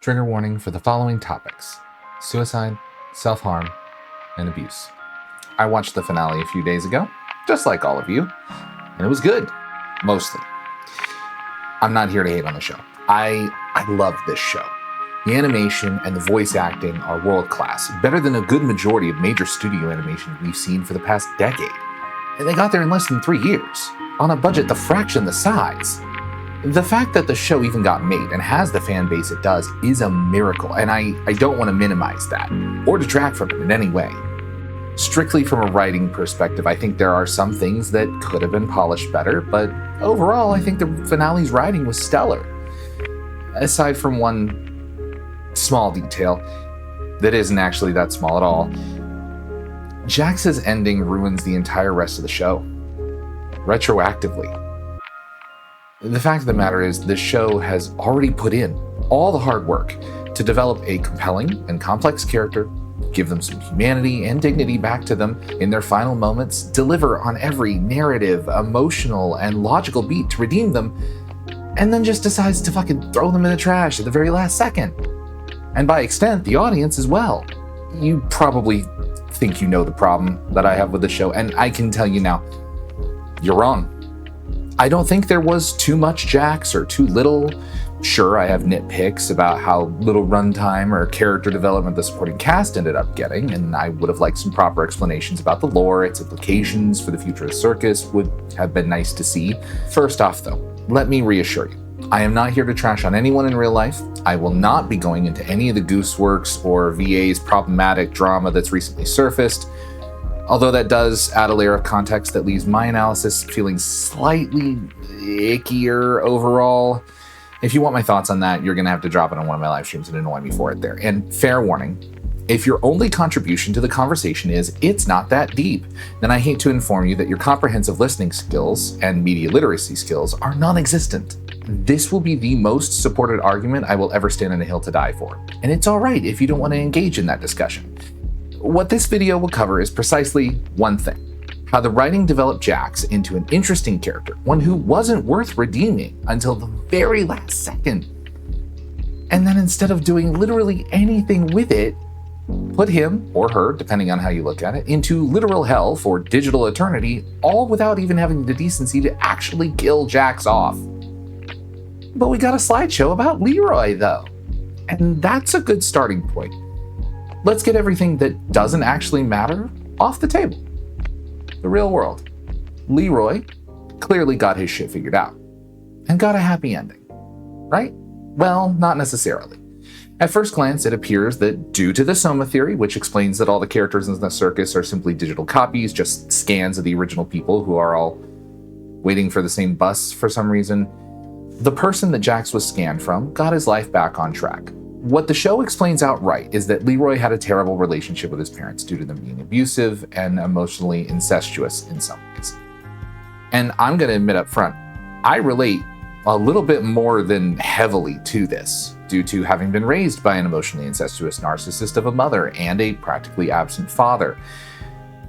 Trigger warning for the following topics: suicide, self-harm, and abuse. I watched the finale a few days ago, just like all of you, and it was good, mostly. I'm not here to hate on the show. I love this show. The animation and the voice acting are world class, better than a good majority of major studio animation we've seen for the past decade. And they got there in less than 3 years, on a budget the fraction the size. The fact that the show even got made and has the fan base it does is a miracle, and I don't want to minimize that, or detract from it in any way. Strictly from a writing perspective, I think there are some things that could have been polished better, but overall, I think the finale's writing was stellar. Aside from one small detail that isn't actually that small at all, Jax's ending ruins the entire rest of the show, retroactively. The fact of the matter is, the show has already put in all the hard work to develop a compelling and complex character, give them some humanity and dignity back to them in their final moments, deliver on every narrative, emotional, and logical beat to redeem them, and then just decides to fucking throw them in the trash at the very last second. And by extent, the audience as well. You probably think you know the problem that I have with the show, and I can tell you now, you're wrong. I don't think there was too much Jax or too little. Sure, I have nitpicks about how little runtime or character development the supporting cast ended up getting, and I would have liked some proper explanations about the lore, its implications for the future of Circus would have been nice to see. First off though, let me reassure you, I am not here to trash on anyone in real life. I will not be going into any of the Gooseworks or VA's problematic drama that's recently surfaced, although that does add a layer of context that leaves my analysis feeling slightly ickier overall. If you want my thoughts on that, you're going to have to drop it on one of my live streams and annoy me for it there. And fair warning, if your only contribution to the conversation is it's not that deep, then I hate to inform you that your comprehensive listening skills and media literacy skills are non-existent. This will be the most supported argument I will ever stand on a hill to die for. And it's all right if you don't want to engage in that discussion. What this video will cover is precisely one thing: how the writing developed Jax into an interesting character, one who wasn't worth redeeming until the very last second. And then instead of doing literally anything with it, put him, or her, depending on how you look at it, into literal hell for digital eternity, all without even having the decency to actually kill Jax off. But we got a slideshow about Leroy though, and that's a good starting point. Let's get everything that doesn't actually matter off the table. The real world. Leroy clearly got his shit figured out and got a happy ending, right? Well, not necessarily. At first glance, it appears that due to the Soma theory, which explains that all the characters in the Circus are simply digital copies, just scans of the original people who are all waiting for the same bus for some reason, the person that Jax was scanned from got his life back on track. What the show explains outright is that Leroy had a terrible relationship with his parents due to them being abusive and emotionally incestuous in some ways. And I'm going to admit up front, I relate a little bit more than heavily to this, due to having been raised by an emotionally incestuous narcissist of a mother and a practically absent father.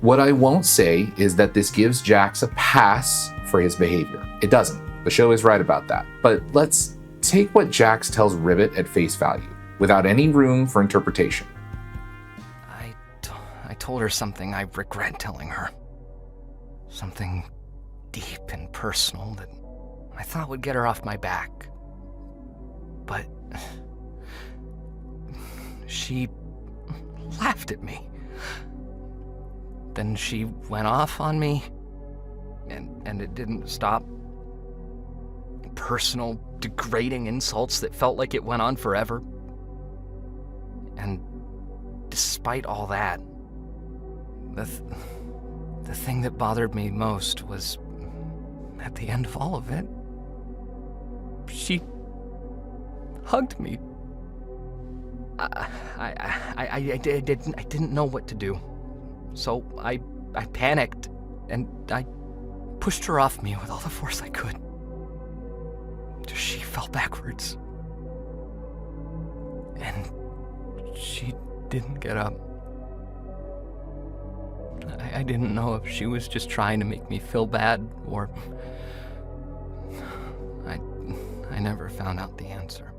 What I won't say is that this gives Jax a pass for his behavior. It doesn't. The show is right about that. But let's take what Jax tells Ribbit at face value, without any room for interpretation. I told her something I regret telling her. Something deep and personal that I thought would get her off my back. But she laughed at me. Then she went off on me, and it didn't stop. Personal, degrading insults that felt like it went on forever. And despite all that, the thing that bothered me most was, at the end of all of it, she hugged me. I didn't know what to do, so I panicked and I pushed her off me with all the force I could. She fell backwards, and she didn't get up. I didn't know if she was just trying to make me feel bad, or I never found out the answer.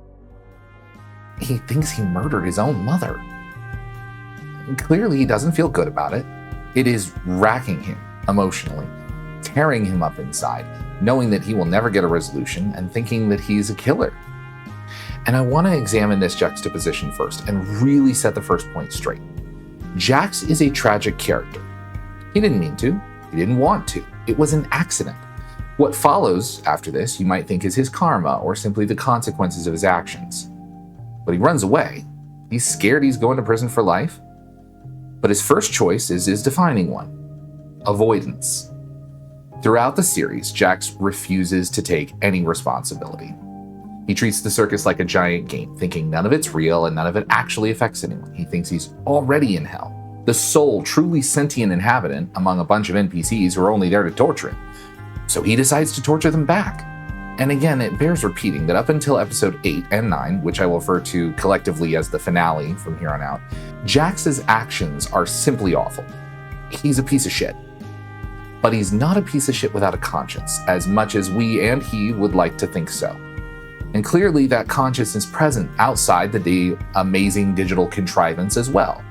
He thinks he murdered his own mother. Clearly, he doesn't feel good about it. It is racking him emotionally, tearing him up inside, knowing that he will never get a resolution and thinking that he's a killer. And I want to examine this juxtaposition first and really set the first point straight. Jax is a tragic character. He didn't mean to. He didn't want to. It was an accident. What follows after this, you might think, is his karma or simply the consequences of his actions. But he runs away. He's scared he's going to prison for life. But his first choice is his defining one: avoidance. Throughout the series, Jax refuses to take any responsibility. He treats the circus like a giant game, thinking none of it's real and none of it actually affects anyone. He thinks he's already in hell, the sole truly sentient inhabitant among a bunch of NPCs who are only there to torture him. So he decides to torture them back. And again, it bears repeating that up until episode 8 and 9, which I will refer to collectively as the finale from here on out, Jax's actions are simply awful. He's a piece of shit. But he's not a piece of shit without a conscience, as much as we and he would like to think so. And clearly that conscience is present outside the amazing digital contrivance as well.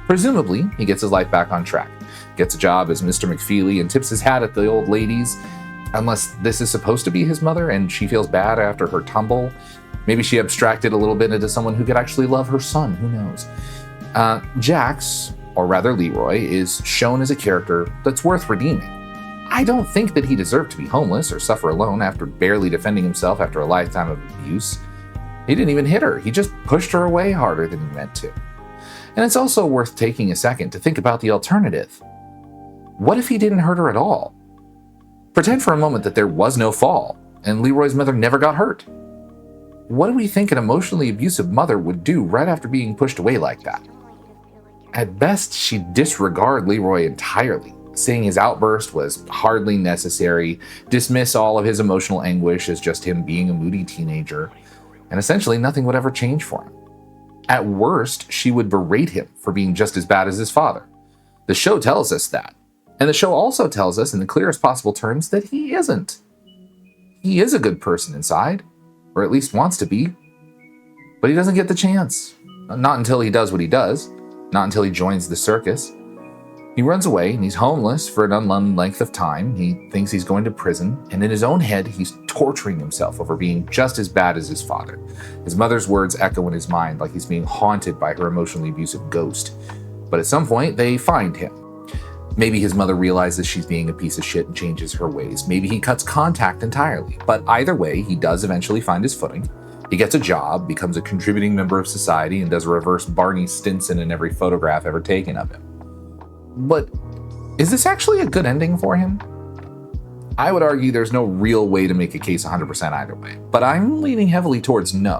Presumably, he gets his life back on track, gets a job as Mr. McFeely and tips his hat at the old ladies, unless this is supposed to be his mother and she feels bad after her tumble. Maybe she abstracted a little bit into someone who could actually love her son, who knows. Jax, or rather Leroy, is shown as a character that's worth redeeming. I don't think that he deserved to be homeless or suffer alone after barely defending himself after a lifetime of abuse. He didn't even hit her, he just pushed her away harder than he meant to. And it's also worth taking a second to think about the alternative. What if he didn't hurt her at all? Pretend for a moment that there was no fall, and Leroy's mother never got hurt. What do we think an emotionally abusive mother would do right after being pushed away like that? At best, she'd disregard Leroy entirely, saying his outburst was hardly necessary, dismiss all of his emotional anguish as just him being a moody teenager, and essentially nothing would ever change for him. At worst, she would berate him for being just as bad as his father. The show tells us that. And the show also tells us in the clearest possible terms that he isn't. He is a good person inside, or at least wants to be. But he doesn't get the chance. Not until he does what he does. Not until he joins the circus. He runs away and he's homeless for an unknown length of time. He thinks he's going to prison, and in his own head, he's torturing himself over being just as bad as his father. His mother's words echo in his mind like he's being haunted by her emotionally abusive ghost. But at some point, they find him. Maybe his mother realizes she's being a piece of shit and changes her ways. Maybe he cuts contact entirely. But either way, he does eventually find his footing. He gets a job, becomes a contributing member of society, and does a reverse Barney Stinson in every photograph ever taken of him. But is this actually a good ending for him? I would argue there's no real way to make a case 100% either way, but I'm leaning heavily towards no.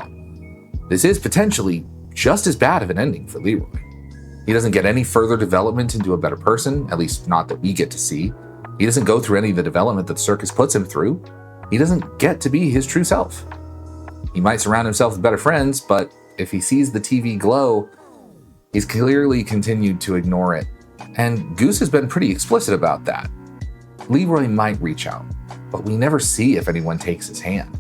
This is potentially just as bad of an ending for Leroy. He doesn't get any further development into a better person, at least not that we get to see. He doesn't go through any of the development that the circus puts him through. He doesn't get to be his true self. He might surround himself with better friends, but if he sees the TV glow, he's clearly continued to ignore it. And Goose has been pretty explicit about that. Leroy might reach out, but we never see if anyone takes his hand.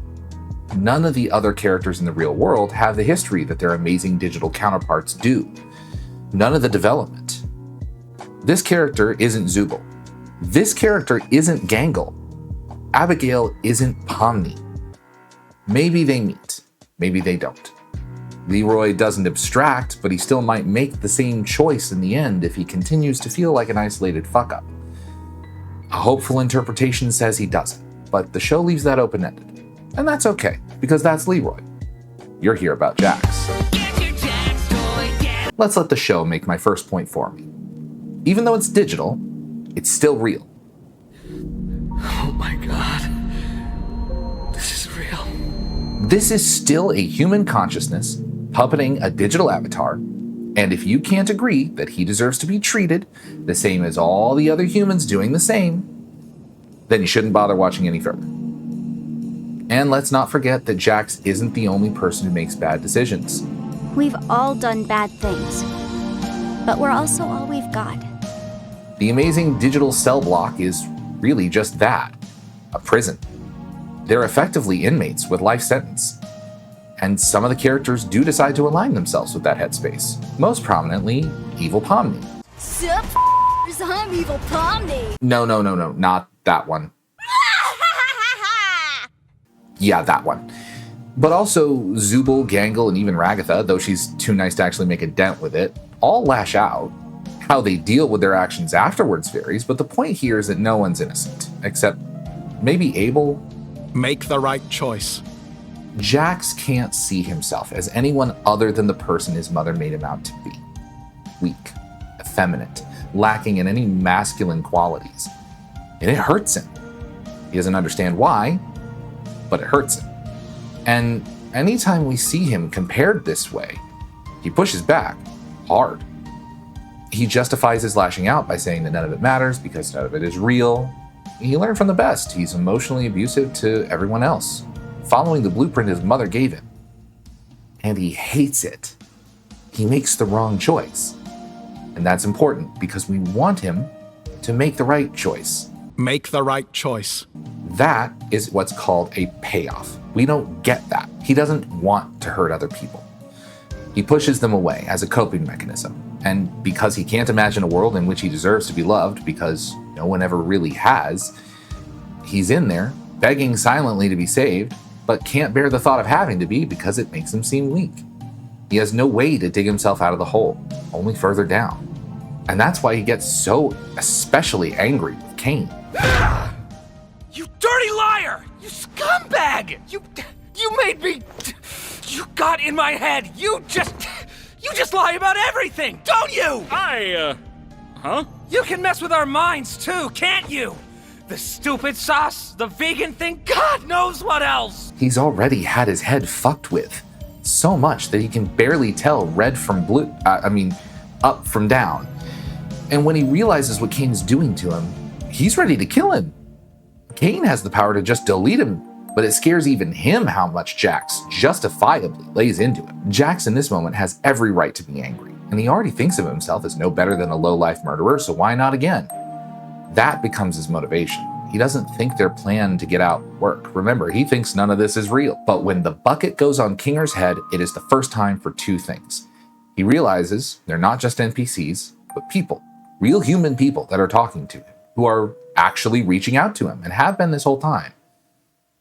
None of the other characters in the real world have the history that their amazing digital counterparts do. None of the development. This character isn't Zubul. This character isn't Gangle. Abigail isn't Pomni. Maybe they meet. Maybe they don't. Leroy doesn't abstract, but he still might make the same choice in the end if he continues to feel like an isolated fuck-up. A hopeful interpretation says he doesn't, but the show leaves that open-ended. And that's okay, because that's Leroy. You're here about Jax. Let's let the show make my first point for me. Even though it's digital, it's still real. Oh my god. This is real. This is still a human consciousness puppeting a digital avatar, and if you can't agree that he deserves to be treated the same as all the other humans doing the same, then you shouldn't bother watching any further. And let's not forget that Jax isn't the only person who makes bad decisions. We've all done bad things, but we're also all we've got. The amazing digital cell block is really just that, a prison. They're effectively inmates with life sentence. And some of the characters do decide to align themselves with that headspace. Most prominently, Evil Pomni. Sup, I'm Evil Pomni. No, not that one. Yeah, that one. But also Zubul, Gangle, and even Ragatha, though she's too nice to actually make a dent with it, all lash out. How they deal with their actions afterwards varies, but the point here is that no one's innocent, except maybe Abel. Make the right choice. Jax can't see himself as anyone other than the person his mother made him out to be. Weak, effeminate, lacking in any masculine qualities. And it hurts him. He doesn't understand why, but it hurts him. And anytime we see him compared this way, he pushes back hard. He justifies his lashing out by saying that none of it matters because none of it is real. He learned from the best. He's emotionally abusive to everyone else, following the blueprint his mother gave him. And he hates it. He makes the wrong choice. And that's important because we want him to make the right choice. Make the right choice. That is what's called a payoff. We don't get that. He doesn't want to hurt other people. He pushes them away as a coping mechanism. And because he can't imagine a world in which he deserves to be loved, because no one ever really has, he's in there, begging silently to be saved, but can't bear the thought of having to be because it makes him seem weak. He has no way to dig himself out of the hole, only further down. And that's why he gets so especially angry with Cain. You dirty liar! You scumbag! You made me... You got in my head! You just lie about everything, don't you? Huh? You can mess with our minds too, can't you? The stupid sauce, the vegan thing, God knows what else! He's already had his head fucked with. So much that he can barely tell red from blue, up from down. And when he realizes what Cain's doing to him, he's ready to kill him. Cain has the power to just delete him, but it scares even him how much Jax justifiably lays into it. Jax in this moment has every right to be angry, and he already thinks of himself as no better than a low-life murderer, so why not again? That becomes his motivation. He doesn't think their plan to get out work. Remember, he thinks none of this is real. But when the bucket goes on Kinger's head, it is the first time for two things. He realizes they're not just NPCs, but people, real human people that are talking to him, who are actually reaching out to him and have been this whole time.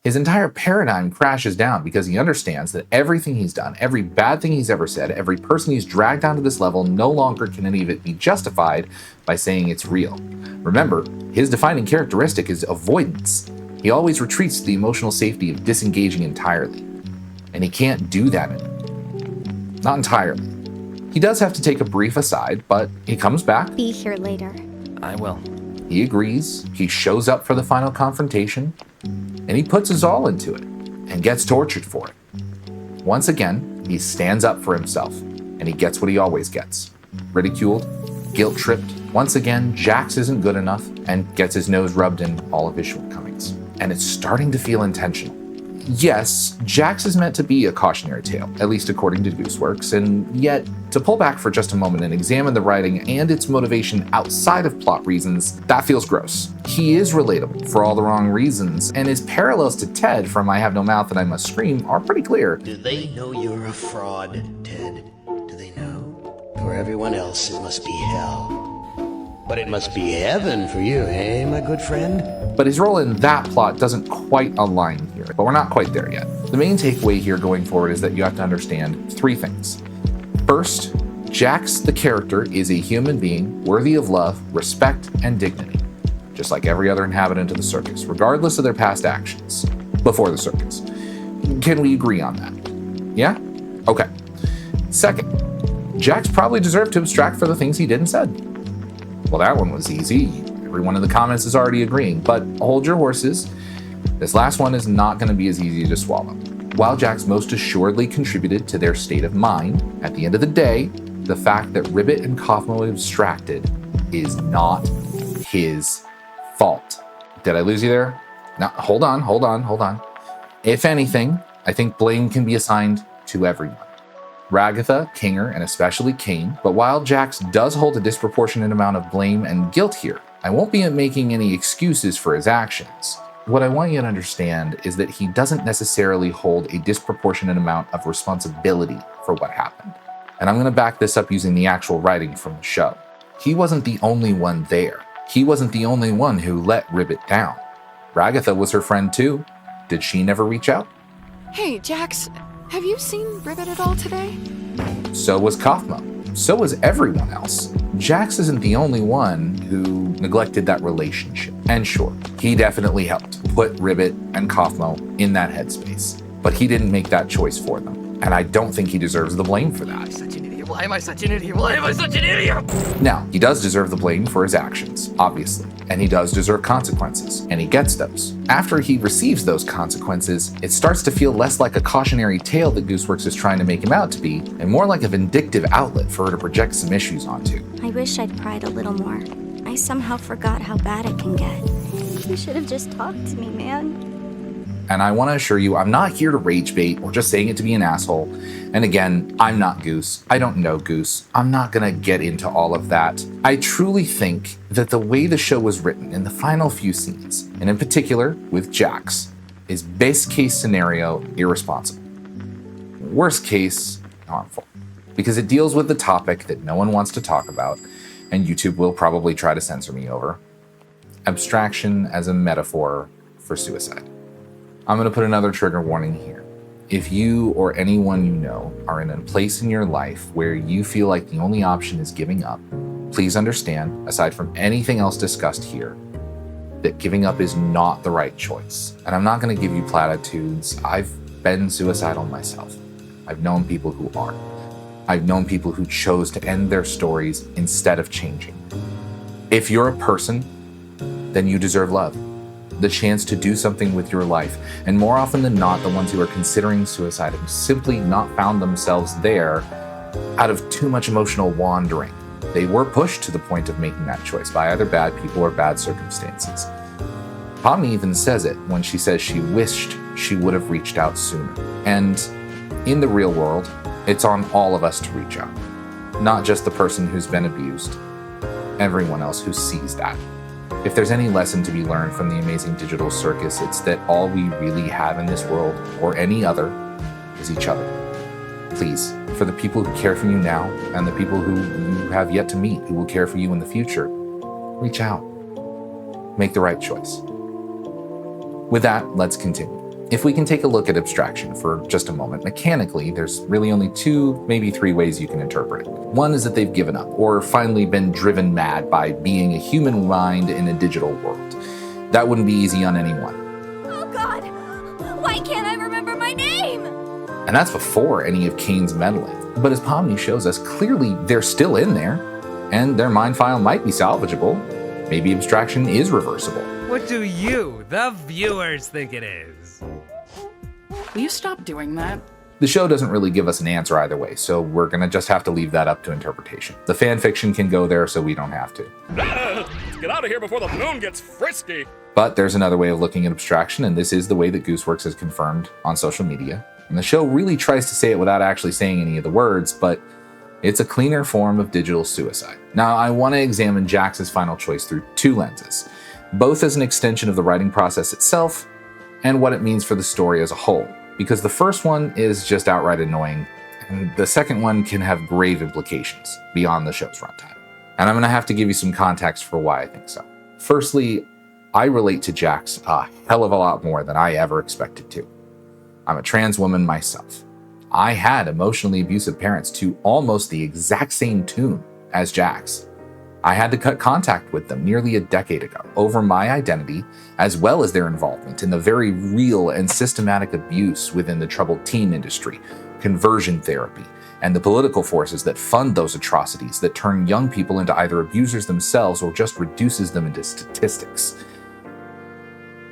His entire paradigm crashes down because he understands that everything he's done, every bad thing he's ever said, every person he's dragged down to this level, no longer can any of it be justified by saying it's real. Remember, his defining characteristic is avoidance. He always retreats to the emotional safety of disengaging entirely. And he can't do that anymore. Not entirely. He does have to take a brief aside, but he comes back. Be here later. I will. He agrees. He shows up for the final confrontation. And he puts his all into it and gets tortured for it. Once again, he stands up for himself, and he gets what he always gets. Ridiculed, guilt-tripped. Once again, Jax isn't good enough and gets his nose rubbed in all of his shortcomings. And it's starting to feel intentional. Yes, Jax is meant to be a cautionary tale, at least according to Gooseworks, and yet, to pull back for just a moment and examine the writing and its motivation outside of plot reasons, that feels gross. He is relatable for all the wrong reasons, and his parallels to Ted from I Have No Mouth and I Must Scream are pretty clear. Do they know you're a fraud, Ted? Do they know? For everyone else, it must be hell. But it must be heaven for you, eh, my good friend? But his role in that plot doesn't quite align here, but we're not quite there yet. The main takeaway here going forward is that you have to understand three things. First, Jax, the character, is a human being worthy of love, respect, and dignity, just like every other inhabitant of the circus, regardless of their past actions before the circus. Can we agree on that? Yeah? Okay. Second, Jax probably deserved to abstract for the things he did and said. Well, that one was easy. Everyone in the comments is already agreeing, but hold your horses. This last one is not going to be as easy to swallow. While Jax most assuredly contributed to their state of mind, at the end of the day, the fact that Ribbit and Kaufmo abstracted is not his fault. Did I lose you there? No, hold on. If anything, I think blame can be assigned to everyone. Ragatha, Kinger, and especially Cain, but while Jax does hold a disproportionate amount of blame and guilt here, I won't be making any excuses for his actions. what I want you to understand is that he doesn't necessarily hold a disproportionate amount of responsibility for what happened. And I'm going to back this up using the actual writing from the show. He wasn't the only one there. He wasn't the only one who let Ribbit down. Ragatha was her friend too. Did she never reach out? Hey, Jax, have you seen Ribbit at all today? So was Kaufmo. So was everyone else. Jax isn't the only one who neglected that relationship. And sure, he definitely helped put Ribbit and Kaufmo in that headspace. But he didn't make that choice for them. And I don't think he deserves the blame for that. Such an idiot. Why am I such an idiot? Why am I such an idiot? Now, he does deserve the blame for his actions, obviously. And he does deserve consequences. And he gets those. After he receives those consequences, it starts to feel less like a cautionary tale that Gooseworks is trying to make him out to be, and more like a vindictive outlet for her to project some issues onto. I wish I'd cried a little more. I somehow forgot how bad it can get. You should have just talked to me, man. And I want to assure you, I'm not here to rage bait or just saying it to be an asshole. And again, I'm not Goose. I don't know Goose. I'm not going to get into all of that. I truly think that the way the show was written in the final few scenes, and in particular with Jax, is best case scenario irresponsible. Worst case, harmful. Because it deals with the topic that no one wants to talk about, and YouTube will probably try to censor me over. Abstraction as a metaphor for suicide. I'm going to put another trigger warning here. If you or anyone you know are in a place in your life where you feel like the only option is giving up, please understand, aside from anything else discussed here, that giving up is not the right choice. And I'm not going to give you platitudes. I've been suicidal myself. I've known people who are. I've known people who chose to end their stories instead of changing. If you're a person, then you deserve love. The chance to do something with your life. And more often than not, the ones who are considering suicide have simply not found themselves there out of too much emotional wandering. They were pushed to the point of making that choice by either bad people or bad circumstances. Pomni even says it when she says she wished she would have reached out sooner. And in the real world, it's on all of us to reach out. Not just the person who's been abused, everyone else who sees that. If there's any lesson to be learned from the amazing digital circus, it's that all we really have in this world, or any other, is each other. Please, for the people who care for you now, and the people who you have yet to meet who will care for you in the future, reach out. Make the right choice. With that, let's continue. If we can take a look at Abstraction for just a moment, mechanically, there's really only 2, maybe 3 ways you can interpret it. One is that they've given up, or finally been driven mad by being a human mind in a digital world. That wouldn't be easy on anyone. Oh God! Why can't I remember my name? And that's before any of Kane's meddling. But as Pomni shows us, clearly they're still in there, and their mind file might be salvageable. Maybe Abstraction is reversible. What do you, the viewers, think it is? Will you stop doing that? The show doesn't really give us an answer either way, so we're gonna just have to leave that up to interpretation. The fan fiction can go there, so we don't have to. Let's get out of here before the moon gets frisky. But there's another way of looking at Abstraction, and this is the way that Gooseworks has confirmed on social media. And the show really tries to say it without actually saying any of the words, but it's a cleaner form of digital suicide. Now, I want to examine Jax's final choice through 2 lenses, both as an extension of the writing process itself and what it means for the story as a whole. Because the first one is just outright annoying, and the second one can have grave implications beyond the show's runtime. And I'm going to have to give you some context for why I think so. Firstly, I relate to Jax a hell of a lot more than I ever expected to. I'm a trans woman myself. I had emotionally abusive parents to almost the exact same tune as Jax. I had to cut contact with them nearly a decade ago over my identity, as well as their involvement in the very real and systematic abuse within the troubled teen industry, conversion therapy, and the political forces that fund those atrocities that turn young people into either abusers themselves or just reduces them into statistics.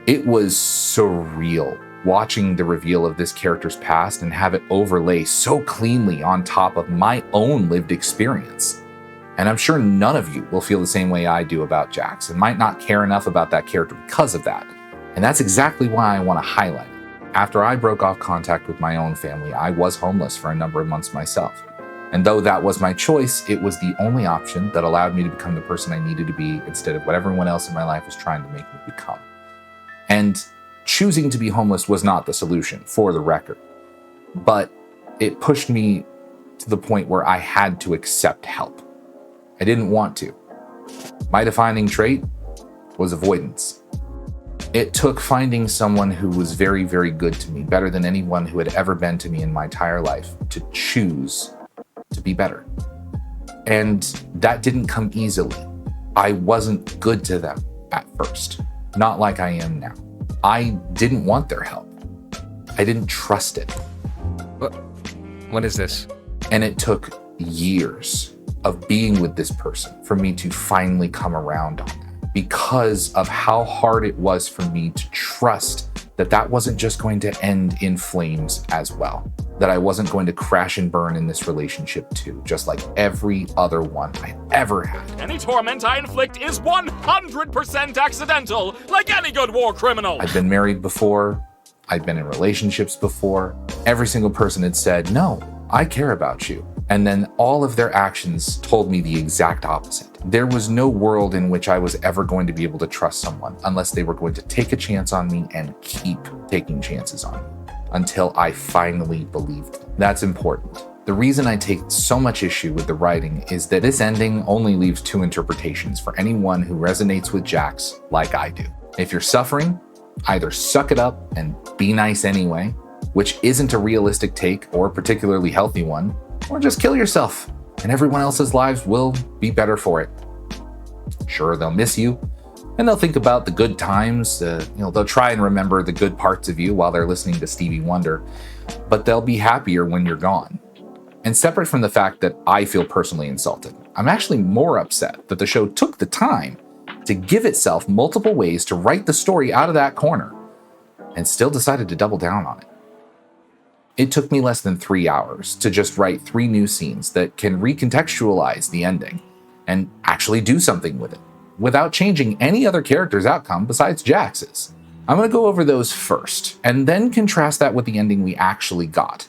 It was surreal watching the reveal of this character's past and have it overlay so cleanly on top of my own lived experience. And I'm sure none of you will feel the same way I do about Jax and might not care enough about that character because of that. And that's exactly why I want to highlight it. After I broke off contact with my own family, I was homeless for a number of months myself. And though that was my choice, it was the only option that allowed me to become the person I needed to be instead of what everyone else in my life was trying to make me become. And choosing to be homeless was not the solution, for the record. But it pushed me to the point where I had to accept help. I didn't want to. My defining trait was avoidance. It took finding someone who was very, very good to me, better than anyone who had ever been to me in my entire life, to choose to be better. And that didn't come easily. I wasn't good to them at first, not like I am now. I didn't want their help. I didn't trust it. What is this? And it took years of being with this person for me to finally come around on that, because of how hard it was for me to trust that that wasn't just going to end in flames as well, that I wasn't going to crash and burn in this relationship too, just like every other one I ever had. Any torment I inflict is 100% accidental, like any good war criminal. I've been married before. I've been in relationships before. Every single person had said, no, I care about you. And then all of their actions told me the exact opposite. There was no world in which I was ever going to be able to trust someone unless they were going to take a chance on me and keep taking chances on me until I finally believed them. That's important. The reason I take so much issue with the writing is that this ending only leaves two interpretations for anyone who resonates with Jax like I do. If you're suffering, either suck it up and be nice anyway, which isn't a realistic take or a particularly healthy one, or just kill yourself and everyone else's lives will be better for it. Sure, they'll miss you and they'll think about the good times. They'll try and remember the good parts of you while they're listening to Stevie Wonder, but they'll be happier when you're gone. And separate from the fact that I feel personally insulted, I'm actually more upset that the show took the time to give itself multiple ways to write the story out of that corner and still decided to double down on it. It took me less than 3 hours to just write 3 new scenes that can recontextualize the ending and actually do something with it without changing any other character's outcome besides Jax's. I'm going to go over those first and then contrast that with the ending we actually got.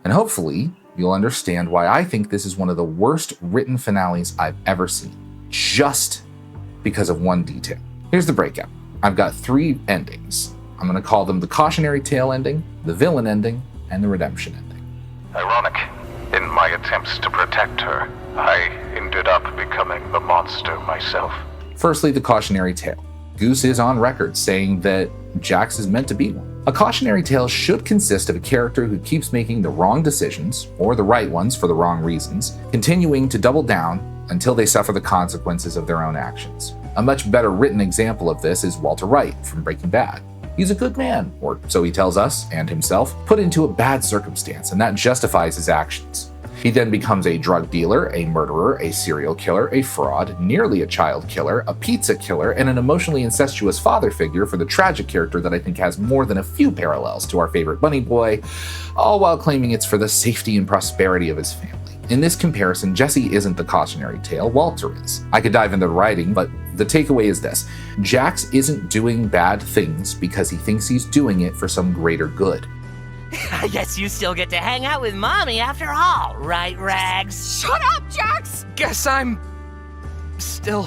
And hopefully you'll understand why I think this is one of the worst written finales I've ever seen, just because of one detail. Here's the breakout. I've got 3 endings. I'm going to call them the cautionary tale ending, the villain ending, and the redemption ending. Ironic. In my attempts to protect her, I ended up becoming the monster myself. Firstly, the cautionary tale. Goose is on record saying that Jax is meant to be one. A cautionary tale should consist of a character who keeps making the wrong decisions, or the right ones for the wrong reasons, continuing to double down until they suffer the consequences of their own actions. A much better written example of this is Walter White from Breaking Bad. He's a good man, or so he tells us and himself, put into a bad circumstance, and that justifies his actions. He then becomes a drug dealer, a murderer, a serial killer, a fraud, nearly a child killer, a pizza killer, and an emotionally incestuous father figure for the tragic character that I think has more than a few parallels to our favorite bunny boy, all while claiming it's for the safety and prosperity of his family. In this comparison, Jesse isn't the cautionary tale, Walter is. I could dive into the writing, but the takeaway is this. Jax isn't doing bad things because he thinks he's doing it for some greater good. I guess you still get to hang out with Mommy after all, right, Rags? Shut up, Jax! Guess I'm still...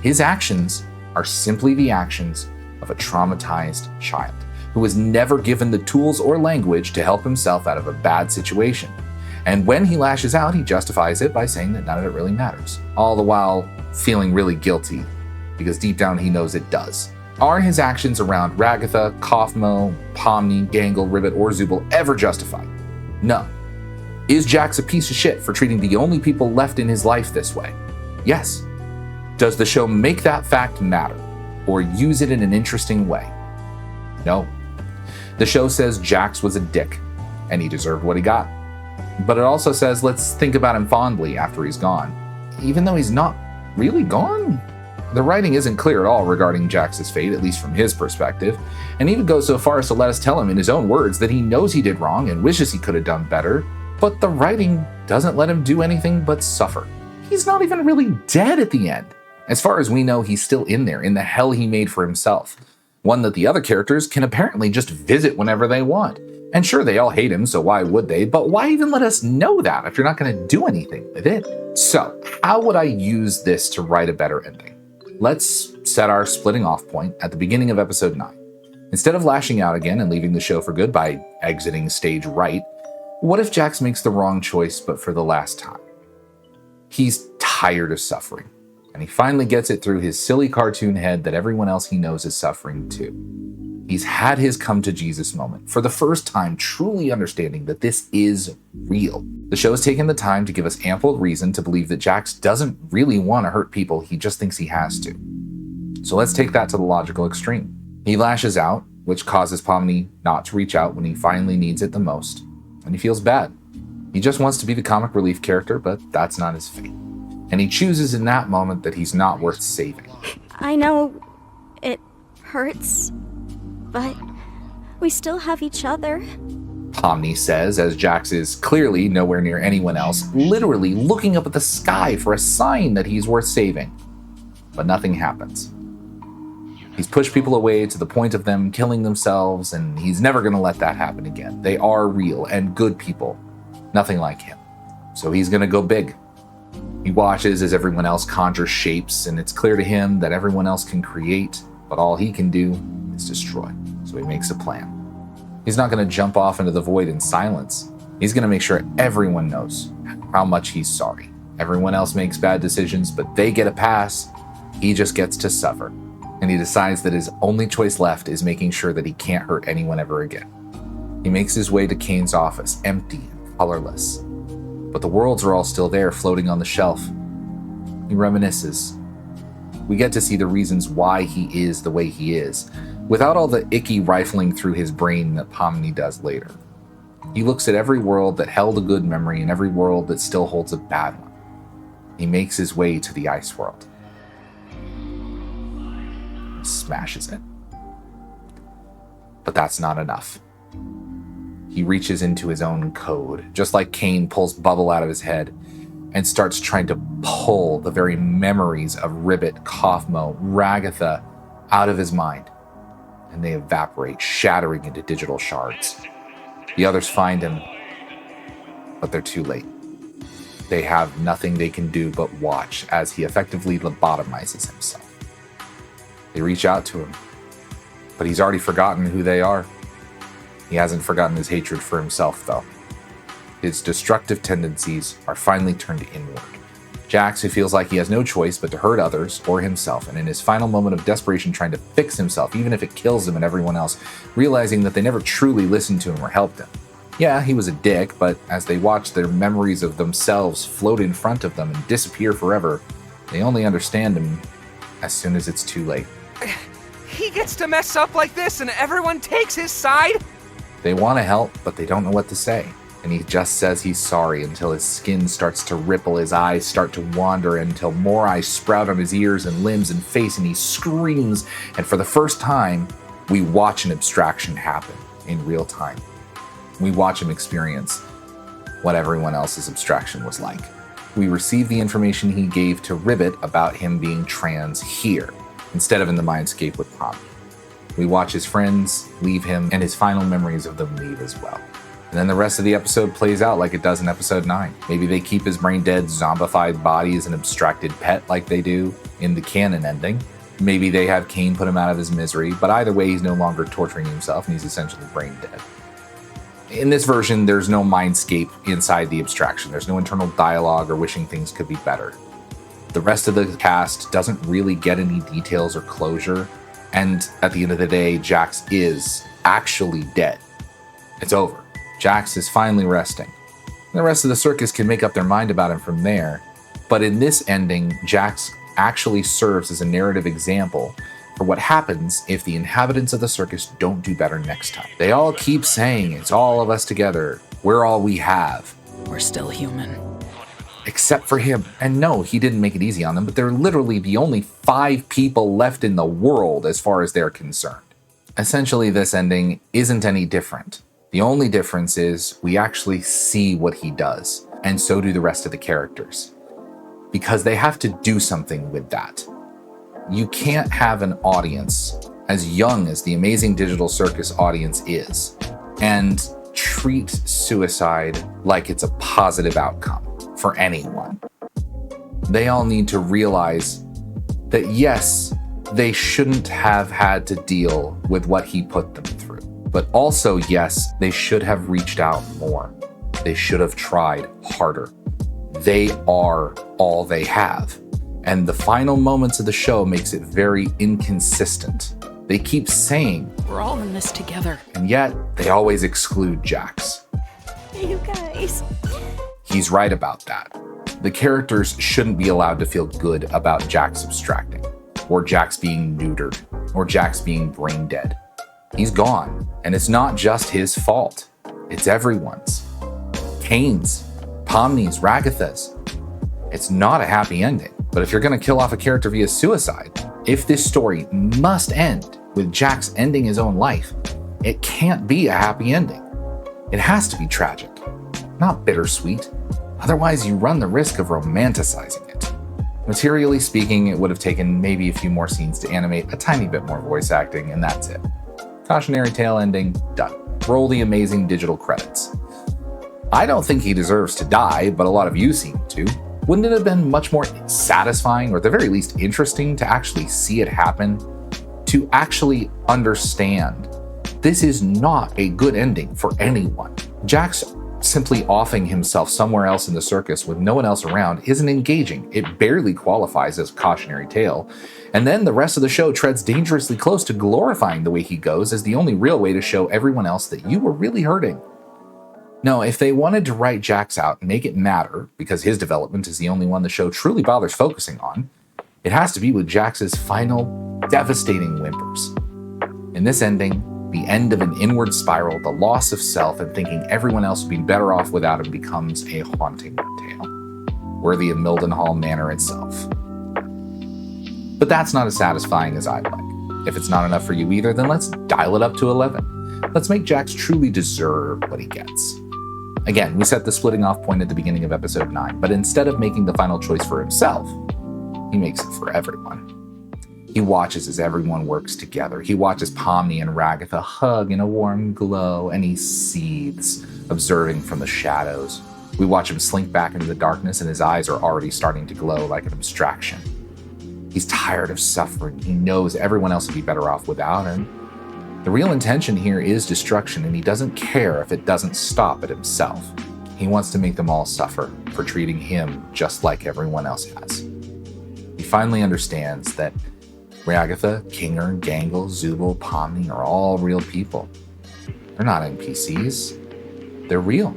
His actions are simply the actions of a traumatized child who was never given the tools or language to help himself out of a bad situation. And when he lashes out, he justifies it by saying that none of it really matters, all the while feeling really guilty, because deep down he knows it does. Are his actions around Ragatha, Kaufmo, Pomni, Gangle, Ribbit, or Zubul ever justified? No. Is Jax a piece of shit for treating the only people left in his life this way? Yes. Does the show make that fact matter, or use it in an interesting way? No. The show says Jax was a dick, and he deserved what he got. But it also says let's think about him fondly after he's gone, even though he's not really gone. The writing isn't clear at all regarding Jax's fate, at least from his perspective, and even goes so far as to let us tell him in his own words that he knows he did wrong and wishes he could have done better, but the writing doesn't let him do anything but suffer. He's not even really dead at the end. As far as we know, he's still in there, in the hell he made for himself, one that the other characters can apparently just visit whenever they want. And sure, they all hate him, so why would they? But why even let us know that if you're not going to do anything with it? So, how would I use this to write a better ending? Let's set our splitting off point at the beginning of episode 9. Instead of lashing out again and leaving the show for good by exiting stage right, what if Jax makes the wrong choice but for the last time? He's tired of suffering, and he finally gets it through his silly cartoon head that everyone else he knows is suffering too. He's had his come to Jesus moment, for the first time truly understanding that this is real. The show has taken the time to give us ample reason to believe that Jax doesn't really want to hurt people, he just thinks he has to. So let's take that to the logical extreme. He lashes out, which causes Pomni not to reach out when he finally needs it the most, and he feels bad. He just wants to be the comic relief character, but that's not his fate. And he chooses in that moment that he's not worth saving. I know it hurts, but we still have each other. Pomni says, as Jax is clearly nowhere near anyone else, literally looking up at the sky for a sign that he's worth saving. But nothing happens. He's pushed people away to the point of them killing themselves, and he's never going to let that happen again. They are real and good people, nothing like him. So he's going to go big. He watches as everyone else conjures shapes, and it's clear to him that everyone else can create, but all he can do is destroy. So he makes a plan. He's not going to jump off into the void in silence. He's going to make sure everyone knows how much he's sorry. Everyone else makes bad decisions, but they get a pass. He just gets to suffer. And he decides that his only choice left is making sure that he can't hurt anyone ever again. He makes his way to Kane's office, empty and colorless. But the worlds are all still there, floating on the shelf. He reminisces. We get to see the reasons why he is the way he is, without all the icky rifling through his brain that Pomni does later. He looks at every world that held a good memory and every world that still holds a bad one. He makes his way to the ice world. He smashes it. But that's not enough. He reaches into his own code, just like Kane pulls Bubble out of his head and starts trying to pull the very memories of Ribbit, Kaufmo, Ragatha out of his mind. And they evaporate, shattering into digital shards. The others find him, but they're too late. They have nothing they can do but watch as he effectively lobotomizes himself. They reach out to him, but he's already forgotten who they are. He hasn't forgotten his hatred for himself, though. His destructive tendencies are finally turned inward. Jax, who feels like he has no choice but to hurt others or himself, and in his final moment of desperation trying to fix himself, even if it kills him and everyone else, realizing that they never truly listened to him or helped him. Yeah, he was a dick, but as they watch their memories of themselves float in front of them and disappear forever, they only understand him as soon as it's too late. He gets to mess up like this and everyone takes his side? They want to help, but they don't know what to say. And he just says he's sorry until his skin starts to ripple, his eyes start to wander, until more eyes sprout on his ears and limbs and face, and he screams. And for the first time, we watch an abstraction happen in real time. We watch him experience what everyone else's abstraction was like. We receive the information he gave to Ribbit about him being trans here, instead of in the mindscape with Pomni. We watch his friends leave him, and his final memories of them leave as well. And then the rest of the episode plays out like it does in episode 9. Maybe they keep his brain-dead, zombified body as an abstracted pet like they do in the Canon Ending. Maybe they have Kane put him out of his misery, but either way, he's no longer torturing himself, and he's essentially brain-dead. In this version, there's no mindscape inside the abstraction. There's no internal dialogue or wishing things could be better. The rest of the cast doesn't really get any details or closure, and at the end of the day, Jax is actually dead. It's over. Jax is finally resting. The rest of the circus can make up their mind about him from there, but in this ending, Jax actually serves as a narrative example for what happens if the inhabitants of the circus don't do better next time. They all keep saying, it's all of us together, we're all we have. We're still human. Except for him. And no, he didn't make it easy on them, but they're literally the only 5 people left in the world as far as they're concerned. Essentially, this ending isn't any different. The only difference is we actually see what he does, and so do the rest of the characters. Because they have to do something with that. You can't have an audience as young as the Amazing Digital Circus audience is, and treat suicide like it's a positive outcome for anyone. They all need to realize that yes, they shouldn't have had to deal with what he put them through. But also, yes, they should have reached out more. They should have tried harder. They are all they have. And the final moments of the show makes it very inconsistent. They keep saying, We're all in this together. and yet they always exclude Jax. You guys. He's right about that. The characters shouldn't be allowed to feel good about Jax abstracting, or Jax being neutered, or Jax being brain dead. He's gone, and it's not just his fault. It's everyone's. Kane's, Pomni's, Ragatha's. It's not a happy ending, but if you're going to kill off a character via suicide, if this story must end with Jax ending his own life, it can't be a happy ending. It has to be tragic, not bittersweet. Otherwise, you run the risk of romanticizing it. Materially speaking, it would have taken maybe a few more scenes to animate, a tiny bit more voice acting, and that's it. Cautionary tale ending, done. Roll the amazing digital credits. I don't think he deserves to die, but a lot of you seem to. Wouldn't it have been much more satisfying, or at the very least interesting, to actually see it happen? To actually understand this is not a good ending for anyone. Jax simply offing himself somewhere else in the circus with no one else around isn't engaging. It barely qualifies as a cautionary tale. And then the rest of the show treads dangerously close to glorifying the way he goes as the only real way to show everyone else that you were really hurting. No, if they wanted to write Jax out and make it matter, because his development is the only one the show truly bothers focusing on, it has to be with Jax's final, devastating whimpers. In this ending, the end of an inward spiral, the loss of self, and thinking everyone else would be better off without him becomes a haunting tale, worthy of Mildenhall Manor itself. But that's not as satisfying as I'd like. If it's not enough for you either, then let's dial it up to 11. Let's make Jax truly deserve what he gets. Again, we set the splitting off point at the beginning of episode 9, but instead of making the final choice for himself, he makes it for everyone. He watches as everyone works together. He watches Pomni and Ragatha hug in a warm glow, and he seethes, observing from the shadows. We watch him slink back into the darkness, and his eyes are already starting to glow like an abstraction. He's tired of suffering. He knows everyone else would be better off without him. The real intention here is destruction, and he doesn't care if it doesn't stop at himself. He wants to make them all suffer for treating him just like everyone else has. He finally understands that Ragatha, Kinger, Gangle, Zubul, Pomni are all real people. They're not NPCs. They're real.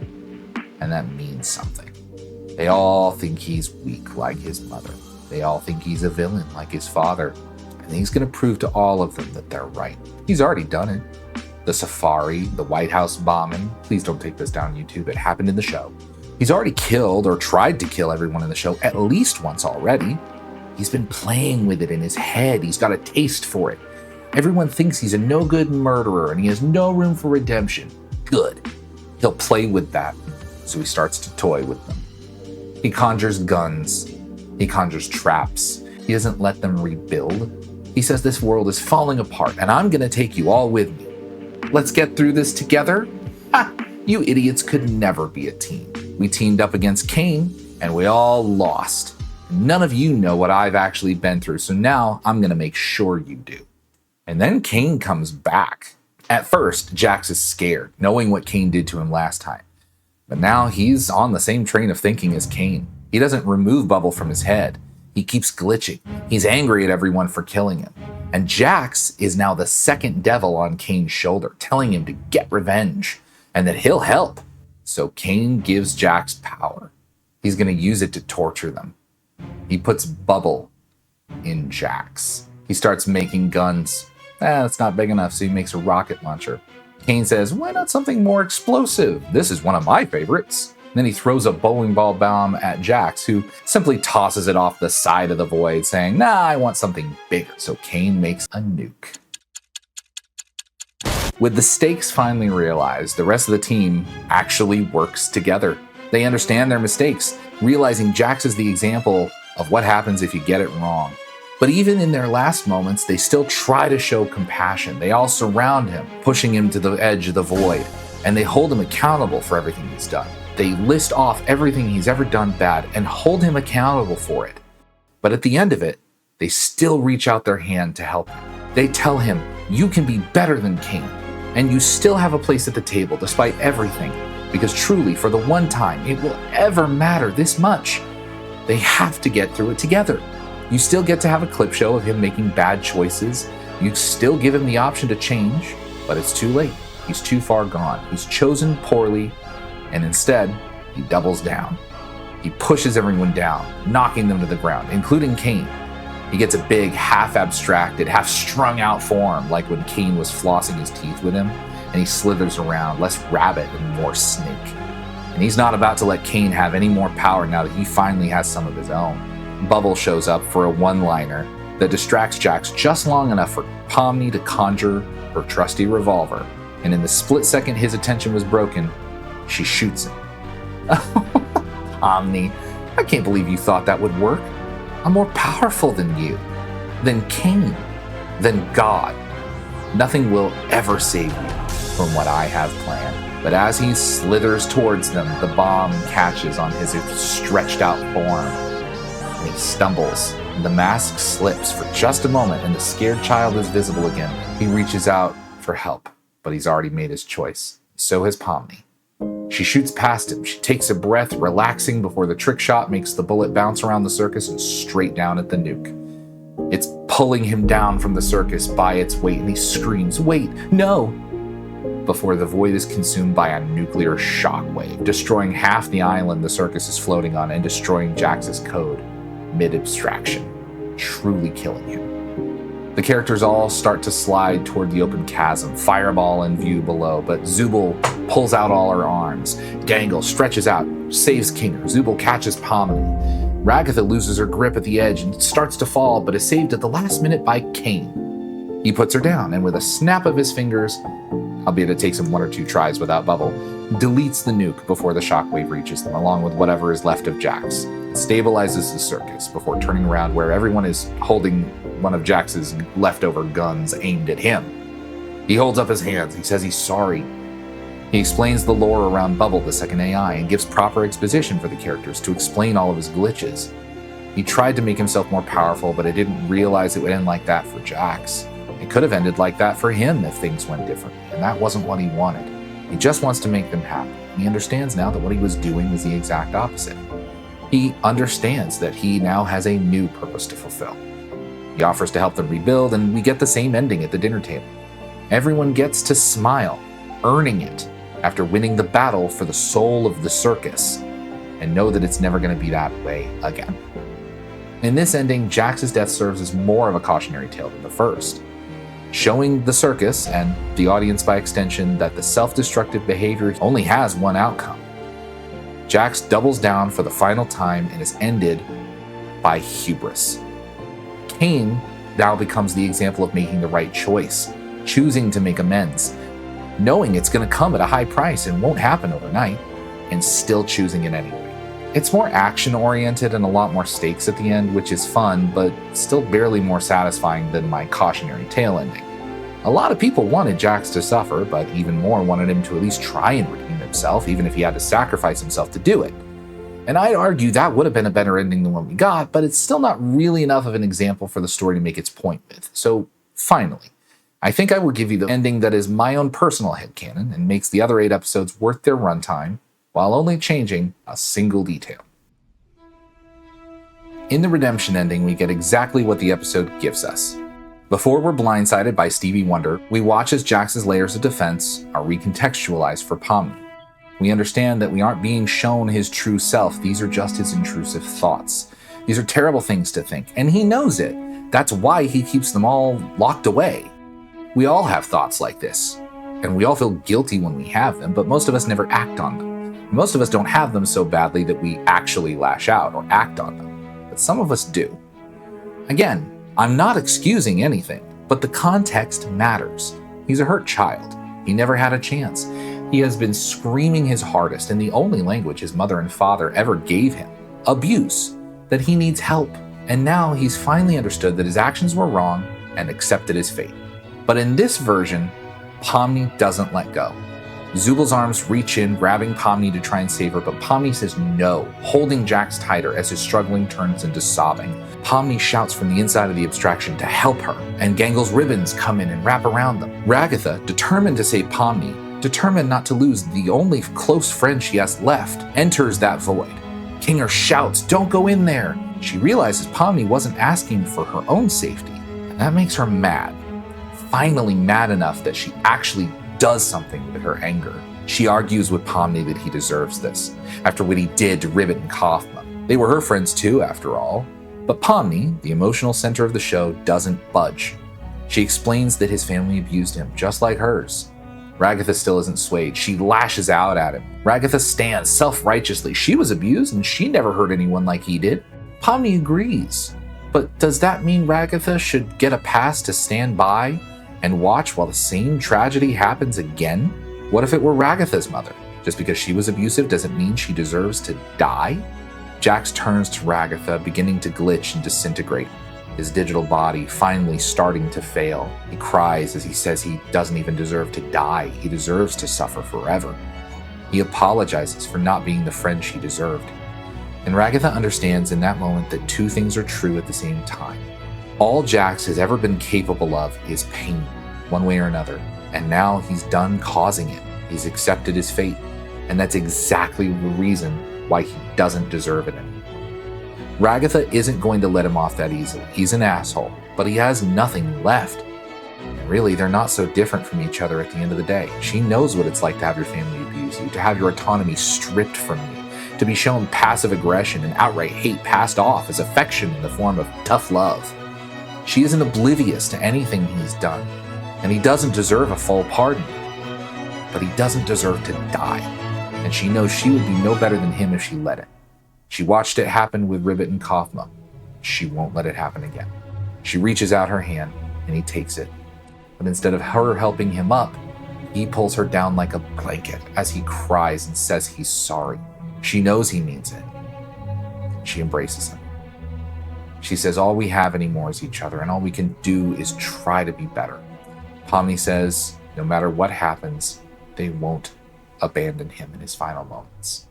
And that means something. They all think he's weak like his mother. They all think he's a villain like his father. And he's going to prove to all of them that they're right. He's already done it. The safari, the White House bombing. Please don't take this down YouTube. It happened in the show. He's already killed or tried to kill everyone in the show at least once already. He's been playing with it in his head. He's got a taste for it. Everyone thinks he's a no-good murderer and he has no room for redemption. Good. He'll play with that, so he starts to toy with them. He conjures guns. He conjures traps. He doesn't let them rebuild. He says this world is falling apart and I'm gonna take you all with me. Let's get through this together? Ha! You idiots could never be a team. We teamed up against Kane and we all lost. None of you know what I've actually been through, so now I'm going to make sure you do. And then Kane comes back. At first, Jax is scared, knowing what Kane did to him last time. But now he's on the same train of thinking as Kane. He doesn't remove Bubble from his head. He keeps glitching. He's angry at everyone for killing him. And Jax is now the second devil on Kane's shoulder, telling him to get revenge and that he'll help. So Kane gives Jax power. He's going to use it to torture them. He puts Bubble in Jax. He starts making guns. It's not big enough, so he makes a rocket launcher. Kane says, why not something more explosive? This is one of my favorites. Then he throws a bowling ball bomb at Jax, who simply tosses it off the side of the void, saying, nah, I want something bigger. So Kane makes a nuke. With the stakes finally realized, the rest of the team actually works together. They understand their mistakes, realizing Jax is the example of what happens if you get it wrong. But even in their last moments, they still try to show compassion. They all surround him, pushing him to the edge of the void, and they hold him accountable for everything he's done. They list off everything he's ever done bad and hold him accountable for it. But at the end of it, they still reach out their hand to help him. They tell him, you can be better than Cain, and you still have a place at the table despite everything, because truly, for the one time it will ever matter this much, they have to get through it together. You still get to have a clip show of him making bad choices. You still give him the option to change, but it's too late. He's too far gone. He's chosen poorly, and instead, he doubles down. He pushes everyone down, knocking them to the ground, including Cain. He gets a big, half-abstracted, half-strung-out form, like when Cain was flossing his teeth with him, and he slithers around, less rabbit and more snake. And he's not about to let Cain have any more power now that he finally has some of his own. Bubble shows up for a one-liner that distracts Jax just long enough for Pomni to conjure her trusty revolver, and in the split second his attention was broken, she shoots him. Pomni, I can't believe you thought that would work. I'm more powerful than you, than Cain, than God. Nothing will ever save you from what I have planned. But as he slithers towards them, the bomb catches on his stretched out form, and he stumbles. The mask slips for just a moment, and the scared child is visible again. He reaches out for help, but he's already made his choice. So has Pomni. She shoots past him. She takes a breath, relaxing before the trick shot makes the bullet bounce around the circus and straight down at the nuke. It's pulling him down from the circus by its weight, and he screams, "Wait, no!" before the void is consumed by a nuclear shockwave, destroying half the island the circus is floating on and destroying Jax's code mid-abstraction, truly killing him. The characters all start to slide toward the open chasm, fireball in view below, but Zubul pulls out all her arms. Gangle stretches out, saves Kinger. Zubul catches Pomni. Ragatha loses her grip at the edge and starts to fall, but is saved at the last minute by Cain. He puts her down, and with a snap of his fingers, albeit it takes him one or two tries without Bubble, deletes the nuke before the shockwave reaches them, along with whatever is left of Jax. Stabilizes the circus before turning around where everyone is holding one of Jax's leftover guns aimed at him. He holds up his hands. He says he's sorry. He explains the lore around Bubble, the second AI, and gives proper exposition for the characters to explain all of his glitches. He tried to make himself more powerful, but I didn't realize it would end like that for Jax. It could have ended like that for him if things went differently, and that wasn't what he wanted. He just wants to make them happy. He understands now that what he was doing was the exact opposite. He understands that he now has a new purpose to fulfill. He offers to help them rebuild, and we get the same ending at the dinner table. Everyone gets to smile, earning it, after winning the battle for the soul of the circus, and know that it's never going to be that way again. In this ending, Jax's death serves as more of a cautionary tale than the first, showing the circus, and the audience by extension, that the self-destructive behavior only has one outcome. Jax doubles down for the final time and is ended by hubris. Cain now becomes the example of making the right choice, choosing to make amends, knowing it's going to come at a high price and won't happen overnight, and still choosing it anyway. It's more action-oriented and a lot more stakes at the end, which is fun, but still barely more satisfying than my cautionary tale ending. A lot of people wanted Jax to suffer, but even more wanted him to at least try and redeem himself, even if he had to sacrifice himself to do it. And I'd argue that would have been a better ending than what we got, but it's still not really enough of an example for the story to make its point with. So, finally, I think I will give you the ending that is my own personal headcanon and makes the other 8 episodes worth their runtime, while only changing a single detail. In the redemption ending, we get exactly what the episode gives us. Before we're blindsided by Stevie Wonder, we watch as Jax's layers of defense are recontextualized for Pomni. We understand that we aren't being shown his true self. These are just his intrusive thoughts. These are terrible things to think, and he knows it. That's why he keeps them all locked away. We all have thoughts like this, and we all feel guilty when we have them, but most of us never act on them. Most of us don't have them so badly that we actually lash out or act on them, but some of us do. Again, I'm not excusing anything, but the context matters. He's a hurt child. He never had a chance. He has been screaming his hardest in the only language his mother and father ever gave him, abuse, that he needs help. And now he's finally understood that his actions were wrong and accepted his fate. But in this version, Pomni doesn't let go. Zubal's arms reach in, grabbing Pomni to try and save her, but Pomni says no, holding Jax tighter as his struggling turns into sobbing. Pomni shouts from the inside of the abstraction to help her, and Gangle's ribbons come in and wrap around them. Ragatha, determined to save Pomni, determined not to lose the only close friend she has left, enters that void. Kinger shouts, "Don't go in there!" She realizes Pomni wasn't asking for her own safety, and that makes her mad. Finally mad enough that she actually does something with her anger. She argues with Pomni that he deserves this, after what he did to Ribbit and Kaufma. They were her friends too, after all. But Pomni, the emotional center of the show, doesn't budge. She explains that his family abused him, just like hers. Ragatha still isn't swayed. She lashes out at him. Ragatha stands self-righteously. She was abused and she never hurt anyone like he did. Pomni agrees. But does that mean Ragatha should get a pass to stand by and watch while the same tragedy happens again? What if it were Ragatha's mother? Just because she was abusive doesn't mean she deserves to die? Jax turns to Ragatha, beginning to glitch and disintegrate, his digital body finally starting to fail. He cries as he says he doesn't even deserve to die. He deserves to suffer forever. He apologizes for not being the friend she deserved. And Ragatha understands in that moment that two things are true at the same time. All Jax has ever been capable of is pain, one way or another, and now he's done causing it. He's accepted his fate, and that's exactly the reason why he doesn't deserve it anymore. Ragatha isn't going to let him off that easily. He's an asshole, but he has nothing left. And really, they're not so different from each other at the end of the day. She knows what it's like to have your family abuse you, to have your autonomy stripped from you, to be shown passive aggression and outright hate passed off as affection in the form of tough love. She isn't oblivious to anything he's done, and he doesn't deserve a full pardon. But he doesn't deserve to die, and she knows she would be no better than him if she let it. She watched it happen with Ribbit and Kaufma. She won't let it happen again. She reaches out her hand, and he takes it. But instead of her helping him up, he pulls her down like a blanket as he cries and says he's sorry. She knows he means it. She embraces him. She says all we have anymore is each other, and all we can do is try to be better. Pomni says no matter what happens, they won't abandon him in his final moments.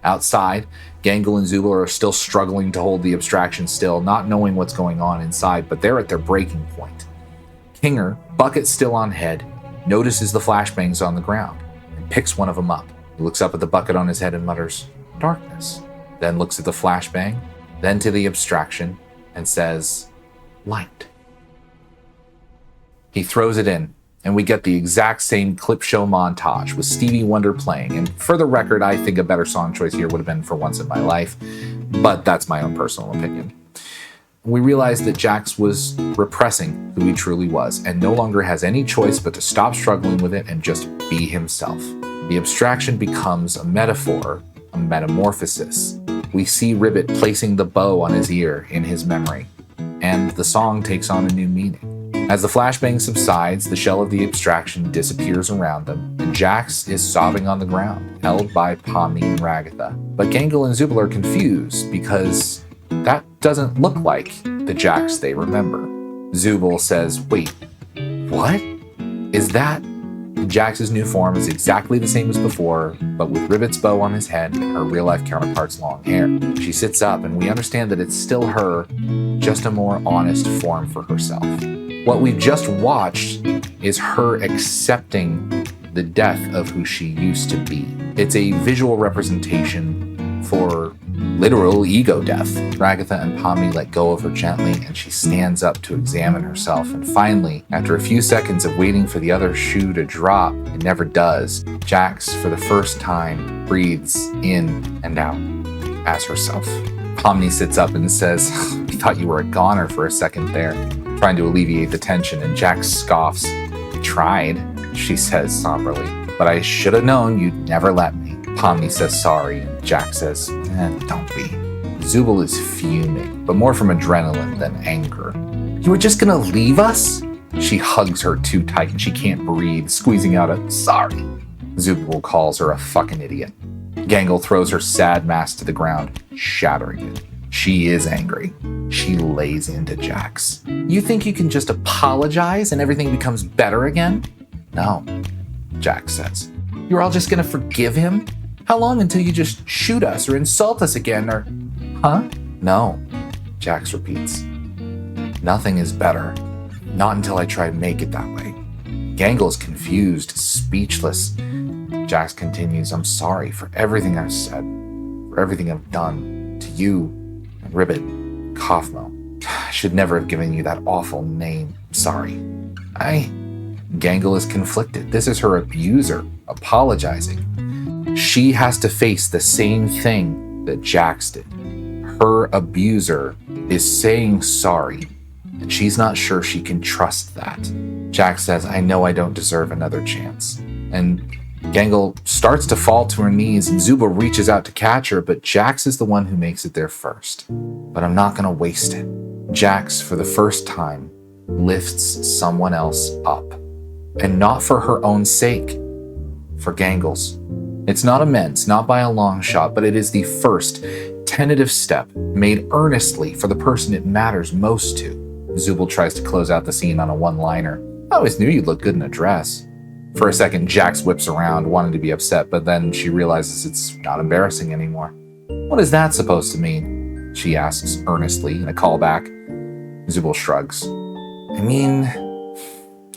Outside, Gangle and Zubal are still struggling to hold the abstraction still, not knowing what's going on inside, but they're at their breaking point. Kinger, bucket still on head, notices the flashbangs on the ground and picks one of them up. He looks up at the bucket on his head and mutters, "Darkness," then looks at the flashbang, then to the abstraction, and says, "Light." He throws it in, and we get the exact same clip show montage with Stevie Wonder playing. And for the record, I think a better song choice here would have been For Once in My Life, but that's my own personal opinion. We realize that Jax was repressing who he truly was, and no longer has any choice but to stop struggling with it and just be himself. The abstraction becomes a metaphor, a metamorphosis. We see Ribbit placing the bow on his ear in his memory, and the song takes on a new meaning. As the flashbang subsides, the shell of the abstraction disappears around them, and Jax is sobbing on the ground, held by Pomni and Ragatha. But Gangle and Zubal are confused because that doesn't look like the Jax they remember. Zubal says, "Wait, what? Is that?" Jax's new form is exactly the same as before, but with Ribbit's bow on his head and her real-life counterpart's long hair. She sits up, and we understand that it's still her, just a more honest form for herself. What we've just watched is her accepting the death of who she used to be. It's a visual representation for literal ego death. Ragatha and Pomni let go of her gently, and she stands up to examine herself. And finally, after a few seconds of waiting for the other shoe to drop, it never does. Jax, for the first time, breathes in and out as herself. Pomni sits up and says, "We thought you were a goner for a second there," trying to alleviate the tension, and Jax scoffs. "I tried," she says somberly, "but I should have known you'd never let me." Pomni says sorry, and Jax says, "Don't be." Zubal is fuming, but more from adrenaline than anger. "You were just gonna leave us?" She hugs her too tight and she can't breathe, squeezing out a "sorry." Zubal calls her a fucking idiot. Gangle throws her sad mask to the ground, shattering it. She is angry. She lays into Jax. "You think you can just apologize and everything becomes better again?" "No," Jax says. You're all just gonna forgive him? How long until you just shoot us or insult us again or... Huh? No, Jax repeats. Nothing is better. Not until I try to make it that way. Gangle's confused, speechless. Jax continues, I'm sorry for everything I've said, for everything I've done to you and Ribbit, Kaufmo. I should never have given you that awful name. Sorry. Gangle is conflicted. This is her abuser apologizing. She has to face the same thing that Jax did. Her abuser is saying sorry, and she's not sure she can trust that. Jax says, I know I don't deserve another chance. And Gangle starts to fall to her knees, and Zubul reaches out to catch her, but Jax is the one who makes it there first. But I'm not going to waste it. Jax, for the first time, lifts someone else up. And not for her own sake, for Gangle's. It's not immense, not by a long shot, but it is the first tentative step made earnestly for the person it matters most to. Zubul tries to close out the scene on a one-liner. I always knew you'd look good in a dress. For a second, Jax whips around, wanting to be upset, but then she realizes it's not embarrassing anymore. What is that supposed to mean? She asks earnestly in a callback. Zubul shrugs. I mean,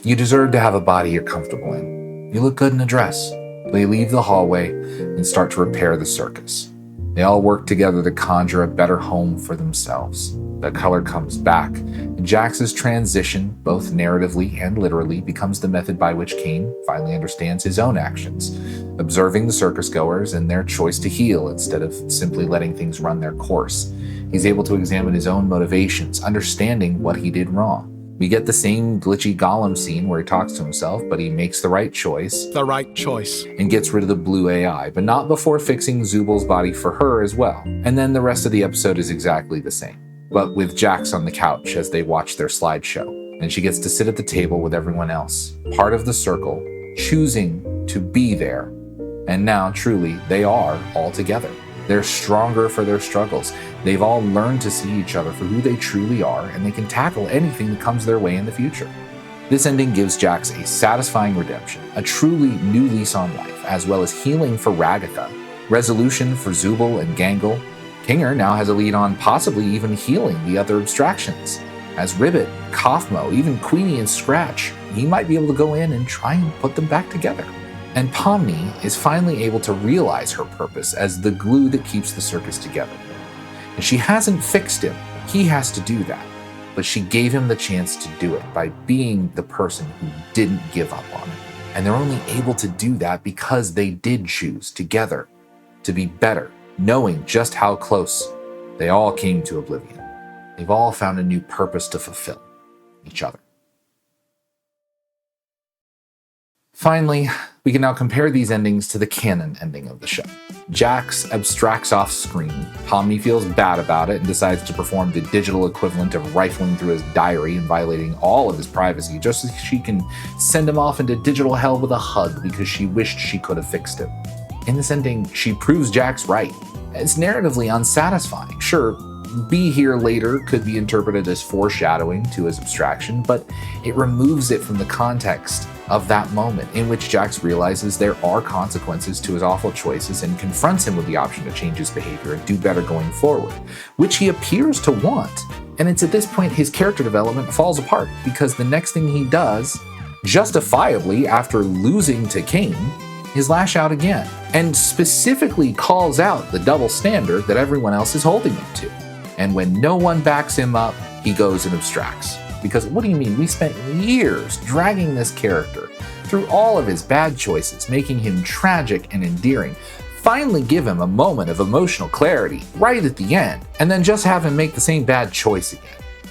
you deserve to have a body you're comfortable in. You look good in a dress. They leave the hallway and start to repair the circus. They all work together to conjure a better home for themselves. The color comes back, and Jax's transition, both narratively and literally, becomes the method by which Kane finally understands his own actions, observing the circus goers and their choice to heal instead of simply letting things run their course. He's able to examine his own motivations, understanding what he did wrong. We get the same glitchy Gollum scene where he talks to himself, but he makes the right choice. The right choice. And gets rid of the blue AI, but not before fixing Zubul's body for her as well. And then the rest of the episode is exactly the same, but with Jax on the couch as they watch their slideshow. And she gets to sit at the table with everyone else, part of the circle, choosing to be there. And now, truly, they are all together. They're stronger for their struggles. They've all learned to see each other for who they truly are, and they can tackle anything that comes their way in the future. This ending gives Jax a satisfying redemption, a truly new lease on life, as well as healing for Ragatha, resolution for Zubul and Gangle. Kinger now has a lead on possibly even healing the other abstractions. As Ribbit, Kaufmo, even Queenie and Scratch, he might be able to go in and try and put them back together. And Pomni is finally able to realize her purpose as the glue that keeps the circus together. And she hasn't fixed him. He has to do that. But she gave him the chance to do it by being the person who didn't give up on it. And they're only able to do that because they did choose together to be better, knowing just how close they all came to oblivion. They've all found a new purpose to fulfill each other. Finally, we can now compare these endings to the canon ending of the show. Jax abstracts off screen. Pomni feels bad about it and decides to perform the digital equivalent of rifling through his diary and violating all of his privacy just so she can send him off into digital hell with a hug because she wished she could have fixed him. In this ending, she proves Jax right. It's narratively unsatisfying. Sure, be here later could be interpreted as foreshadowing to his abstraction, but it removes it from the context of that moment in which Jax realizes there are consequences to his awful choices and confronts him with the option to change his behavior and do better going forward, which he appears to want. And it's at this point his character development falls apart because the next thing he does, justifiably after losing to Kane, is lash out again, and specifically calls out the double standard that everyone else is holding him to. And when no one backs him up, he goes and abstracts. Because what do you mean? We spent years dragging this character through all of his bad choices, making him tragic and endearing, finally give him a moment of emotional clarity right at the end, and then just have him make the same bad choice again.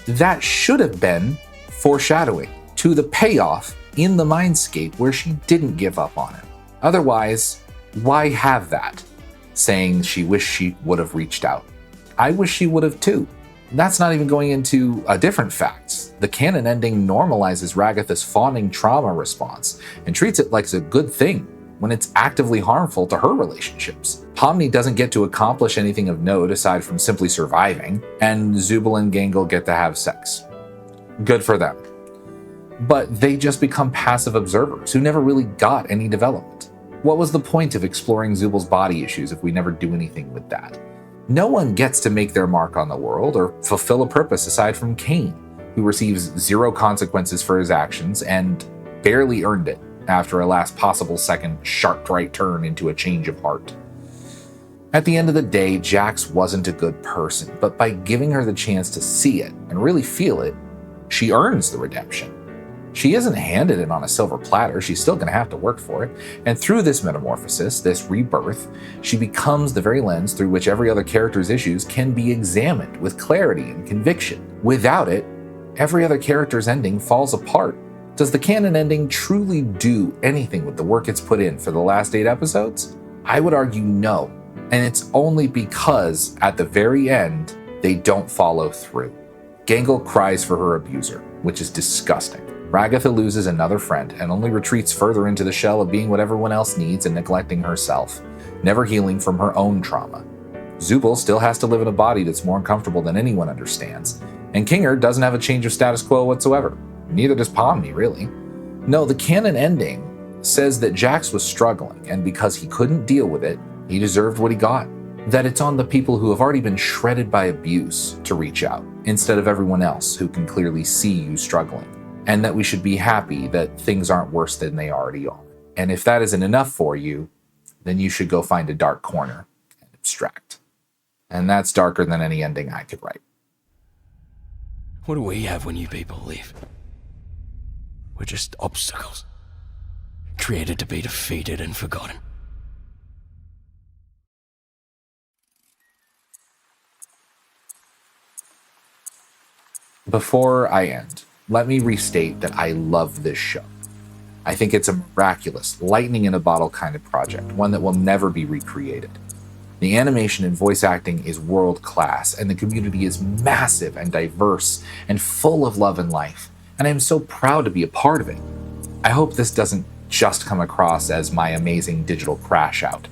That should have been foreshadowing to the payoff in the mindscape where she didn't give up on him. Otherwise, why have that? Saying she wished she would have reached out. I wish she would have too. That's not even going into a different fact. The canon ending normalizes Ragatha's fawning trauma response and treats it like it's a good thing when it's actively harmful to her relationships. Pomni doesn't get to accomplish anything of note aside from simply surviving, and Zubul and Gangle get to have sex. Good for them. But they just become passive observers who never really got any development. What was the point of exploring Zubal's body issues if we never do anything with that? No one gets to make their mark on the world or fulfill a purpose aside from Cain, who receives 0 consequences for his actions and barely earned it after a last possible second sharp right turn into a change of heart. At the end of the day, Jax wasn't a good person, but by giving her the chance to see it and really feel it, she earns the redemption. She isn't handed it on a silver platter, she's still going to have to work for it, and through this metamorphosis, this rebirth, she becomes the very lens through which every other character's issues can be examined with clarity and conviction. Without it, every other character's ending falls apart. Does the canon ending truly do anything with the work it's put in for the last 8 episodes? I would argue no, and it's only because at the very end, they don't follow through. Gangle cries for her abuser, which is disgusting. Ragatha loses another friend and only retreats further into the shell of being what everyone else needs and neglecting herself, never healing from her own trauma. Zubal still has to live in a body that's more uncomfortable than anyone understands, and Kinger doesn't have a change of status quo whatsoever. Neither does Pomni, really. No, the canon ending says that Jax was struggling, and because he couldn't deal with it, he deserved what he got. That it's on the people who have already been shredded by abuse to reach out, instead of everyone else who can clearly see you struggling. And that we should be happy that things aren't worse than they already are. And if that isn't enough for you, then you should go find a dark corner and abstract. And that's darker than any ending I could write. What do we have when you people leave? We're just obstacles, created to be defeated and forgotten. Before I end, let me restate that I love this show. I think it's a miraculous, lightning in a bottle kind of project, one that will never be recreated. The animation and voice acting is world class, and the community is massive and diverse and full of love and life, and I am so proud to be a part of it. I hope this doesn't just come across as my amazing digital crash out,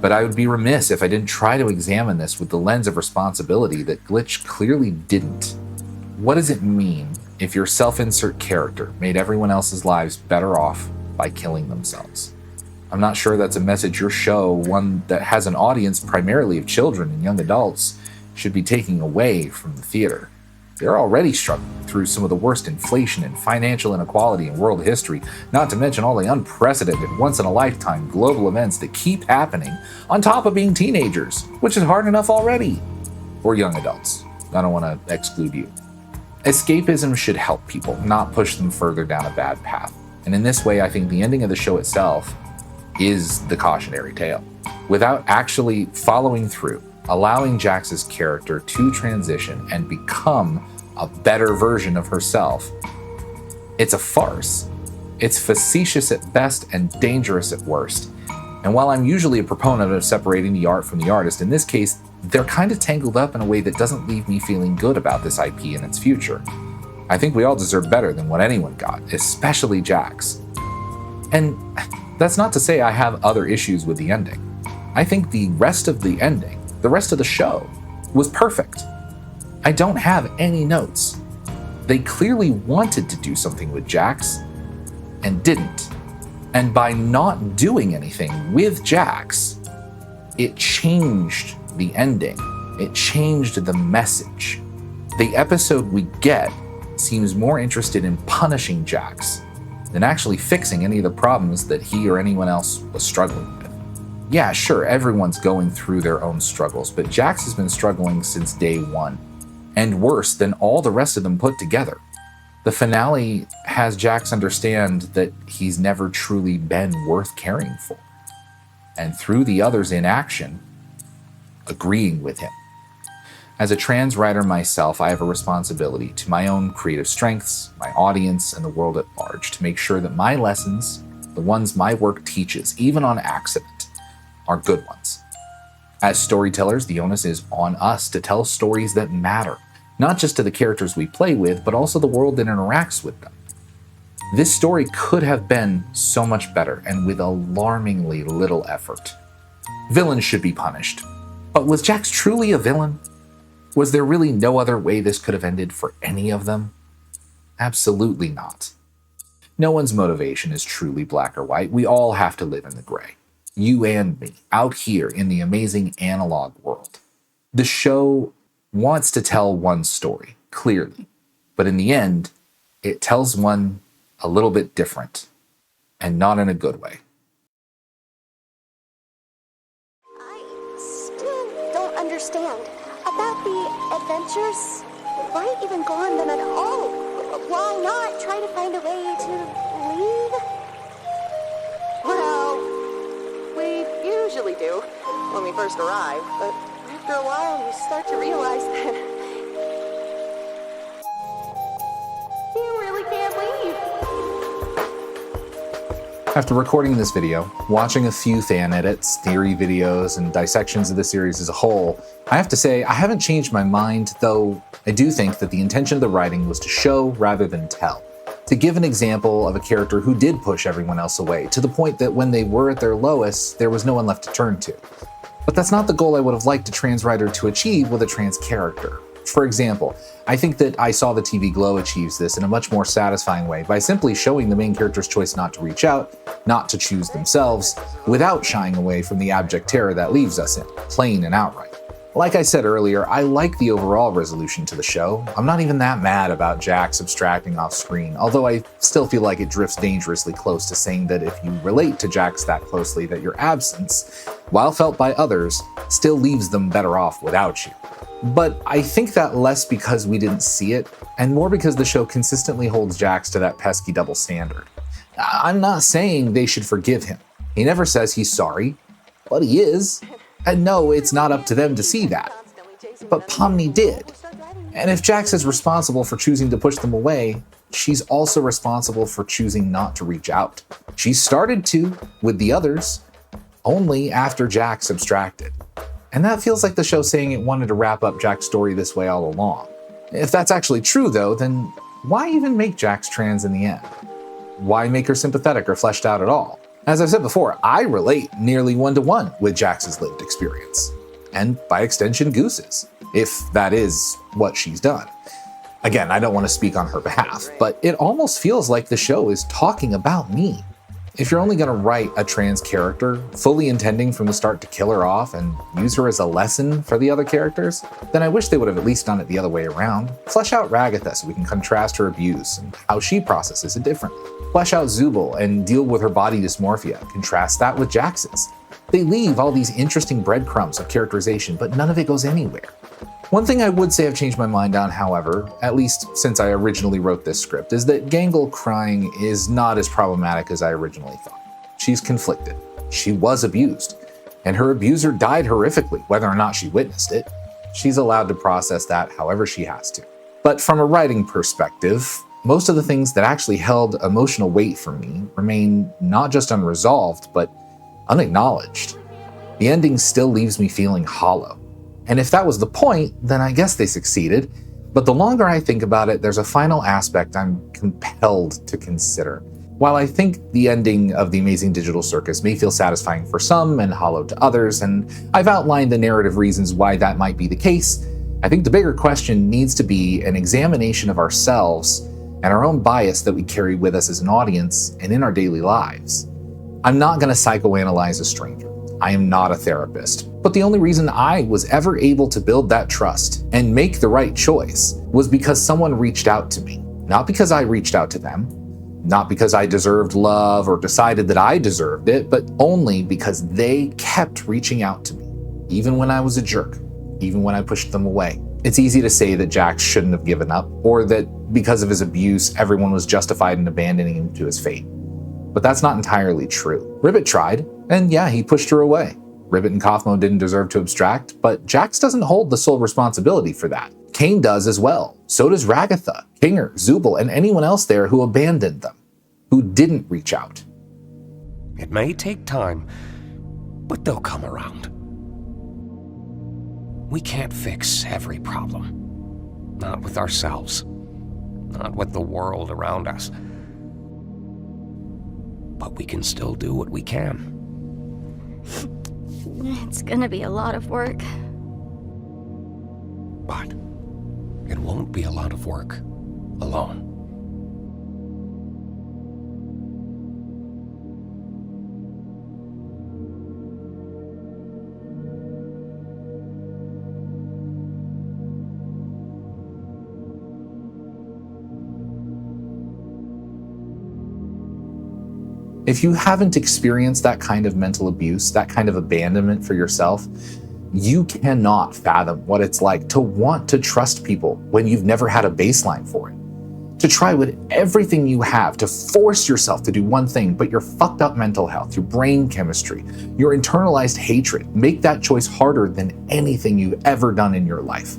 but I would be remiss if I didn't try to examine this with the lens of responsibility that Glitch clearly didn't. What does it mean if your self-insert character made everyone else's lives better off by killing themselves? I'm not sure that's a message your show, one that has an audience primarily of children and young adults, should be taking away from the theater. They're already struggling through some of the worst inflation and financial inequality in world history, not to mention all the unprecedented, once-in-a-lifetime global events that keep happening on top of being teenagers, which is hard enough already. Or young adults. I don't want to exclude you. Escapism should help people, not push them further down a bad path. And in this way, I think the ending of the show itself is the cautionary tale. Without actually following through, allowing Jax's character to transition and become a better version of herself, it's a farce. It's facetious at best and dangerous at worst. And while I'm usually a proponent of separating the art from the artist, in this case, they're kind of tangled up in a way that doesn't leave me feeling good about this IP and its future. I think we all deserve better than what anyone got, especially Jax. And that's not to say I have other issues with the ending. I think the rest of the ending, the rest of the show, was perfect. I don't have any notes. They clearly wanted to do something with Jax and didn't. And by not doing anything with Jax, it changed the ending. It changed the message. The episode we get seems more interested in punishing Jax than actually fixing any of the problems that he or anyone else was struggling with. Yeah, sure, everyone's going through their own struggles, but Jax has been struggling since day one, and worse than all the rest of them put together. The finale has Jax understand that he's never truly been worth caring for, and through the others in action, agreeing with him. As a trans writer myself, I have a responsibility to my own creative strengths, my audience, and the world at large to make sure that my lessons, the ones my work teaches, even on accident, are good ones. As storytellers, the onus is on us to tell stories that matter, not just to the characters we play with, but also the world that interacts with them. This story could have been so much better, and with alarmingly little effort. Villains should be punished. But was Jax truly a villain? Was there really no other way this could have ended for any of them? Absolutely not. No one's motivation is truly black or white. We all have to live in the gray. You and me, out here in the amazing analog world. The show wants to tell one story, clearly, but in the end, it tells one a little bit different, and not in a good way. I still don't understand about the adventures. Why even go on them at all? Why not try to find a way to leave? Well, we usually do when we first arrive, but after a while you start to realize that you really can't leave. After recording this video, watching a few fan edits, theory videos, and dissections of the series as a whole, I have to say I haven't changed my mind, though I do think that the intention of the writing was to show rather than tell. To give an example of a character who did push everyone else away, to the point that when they were at their lowest, there was no one left to turn to. But that's not the goal I would have liked a trans writer to achieve with a trans character. For example, I think that I Saw the TV Glow achieves this in a much more satisfying way by simply showing the main character's choice not to reach out, not to choose themselves, without shying away from the abject terror that leaves us in, plain and outright. Like I said earlier, I like the overall resolution to the show. I'm not even that mad about Jax abstracting off screen, although I still feel like it drifts dangerously close to saying that if you relate to Jax that closely, that your absence, while felt by others, still leaves them better off without you. But I think that less because we didn't see it, and more because the show consistently holds Jax to that pesky double standard. I'm not saying they should forgive him. He never says he's sorry, but he is. And no, it's not up to them to see that. But Pomni did. And if Jax is responsible for choosing to push them away, she's also responsible for choosing not to reach out. She started to, with the others, only after Jax abstracted. And that feels like the show saying it wanted to wrap up Jax's story this way all along. If that's actually true though, then why even make Jax trans in the end? Why make her sympathetic or fleshed out at all? As I've said before, I relate nearly one-to-one with Jax's lived experience. And by extension, Goose's, if that is what she's done. Again, I don't want to speak on her behalf, but it almost feels like the show is talking about me. If you're only going to write a trans character, fully intending from the start to kill her off and use her as a lesson for the other characters, then I wish they would have at least done it the other way around. Flesh out Ragatha so we can contrast her abuse and how she processes it differently. Flesh out Zubul and deal with her body dysmorphia, contrast that with Jax's. They leave all these interesting breadcrumbs of characterization, but none of it goes anywhere. One thing I would say I've changed my mind on, however, at least since I originally wrote this script, is that Gangle crying is not as problematic as I originally thought. She's conflicted. She was abused, and her abuser died horrifically, whether or not she witnessed it. She's allowed to process that however she has to. But from a writing perspective, most of the things that actually held emotional weight for me remain not just unresolved, but unacknowledged. The ending still leaves me feeling hollow. And if that was the point, then I guess they succeeded. But the longer I think about it, there's a final aspect I'm compelled to consider. While I think the ending of The Amazing Digital Circus may feel satisfying for some and hollow to others, and I've outlined the narrative reasons why that might be the case, I think the bigger question needs to be an examination of ourselves and our own bias that we carry with us as an audience and in our daily lives. I'm not going to psychoanalyze a stranger. I am not a therapist. But the only reason I was ever able to build that trust and make the right choice was because someone reached out to me. Not because I reached out to them, not because I deserved love or decided that I deserved it, but only because they kept reaching out to me, even when I was a jerk, even when I pushed them away. It's easy to say that Jax shouldn't have given up, or that because of his abuse, everyone was justified in abandoning him to his fate. But that's not entirely true. Ribbit tried, and yeah, he pushed her away. Ribbit and Kaufmo didn't deserve to abstract, but Jax doesn't hold the sole responsibility for that. Kane does as well. So does Ragatha, Kinger, Zubul, and anyone else there who abandoned them, who didn't reach out. It may take time, but they'll come around. We can't fix every problem. Not with ourselves. Not with the world around us. But we can still do what we can. It's gonna be a lot of work. But it won't be a lot of work alone. If you haven't experienced that kind of mental abuse, that kind of abandonment for yourself, you cannot fathom what it's like to want to trust people when you've never had a baseline for it. To try with everything you have to force yourself to do one thing, but your fucked up mental health, your brain chemistry, your internalized hatred make that choice harder than anything you've ever done in your life.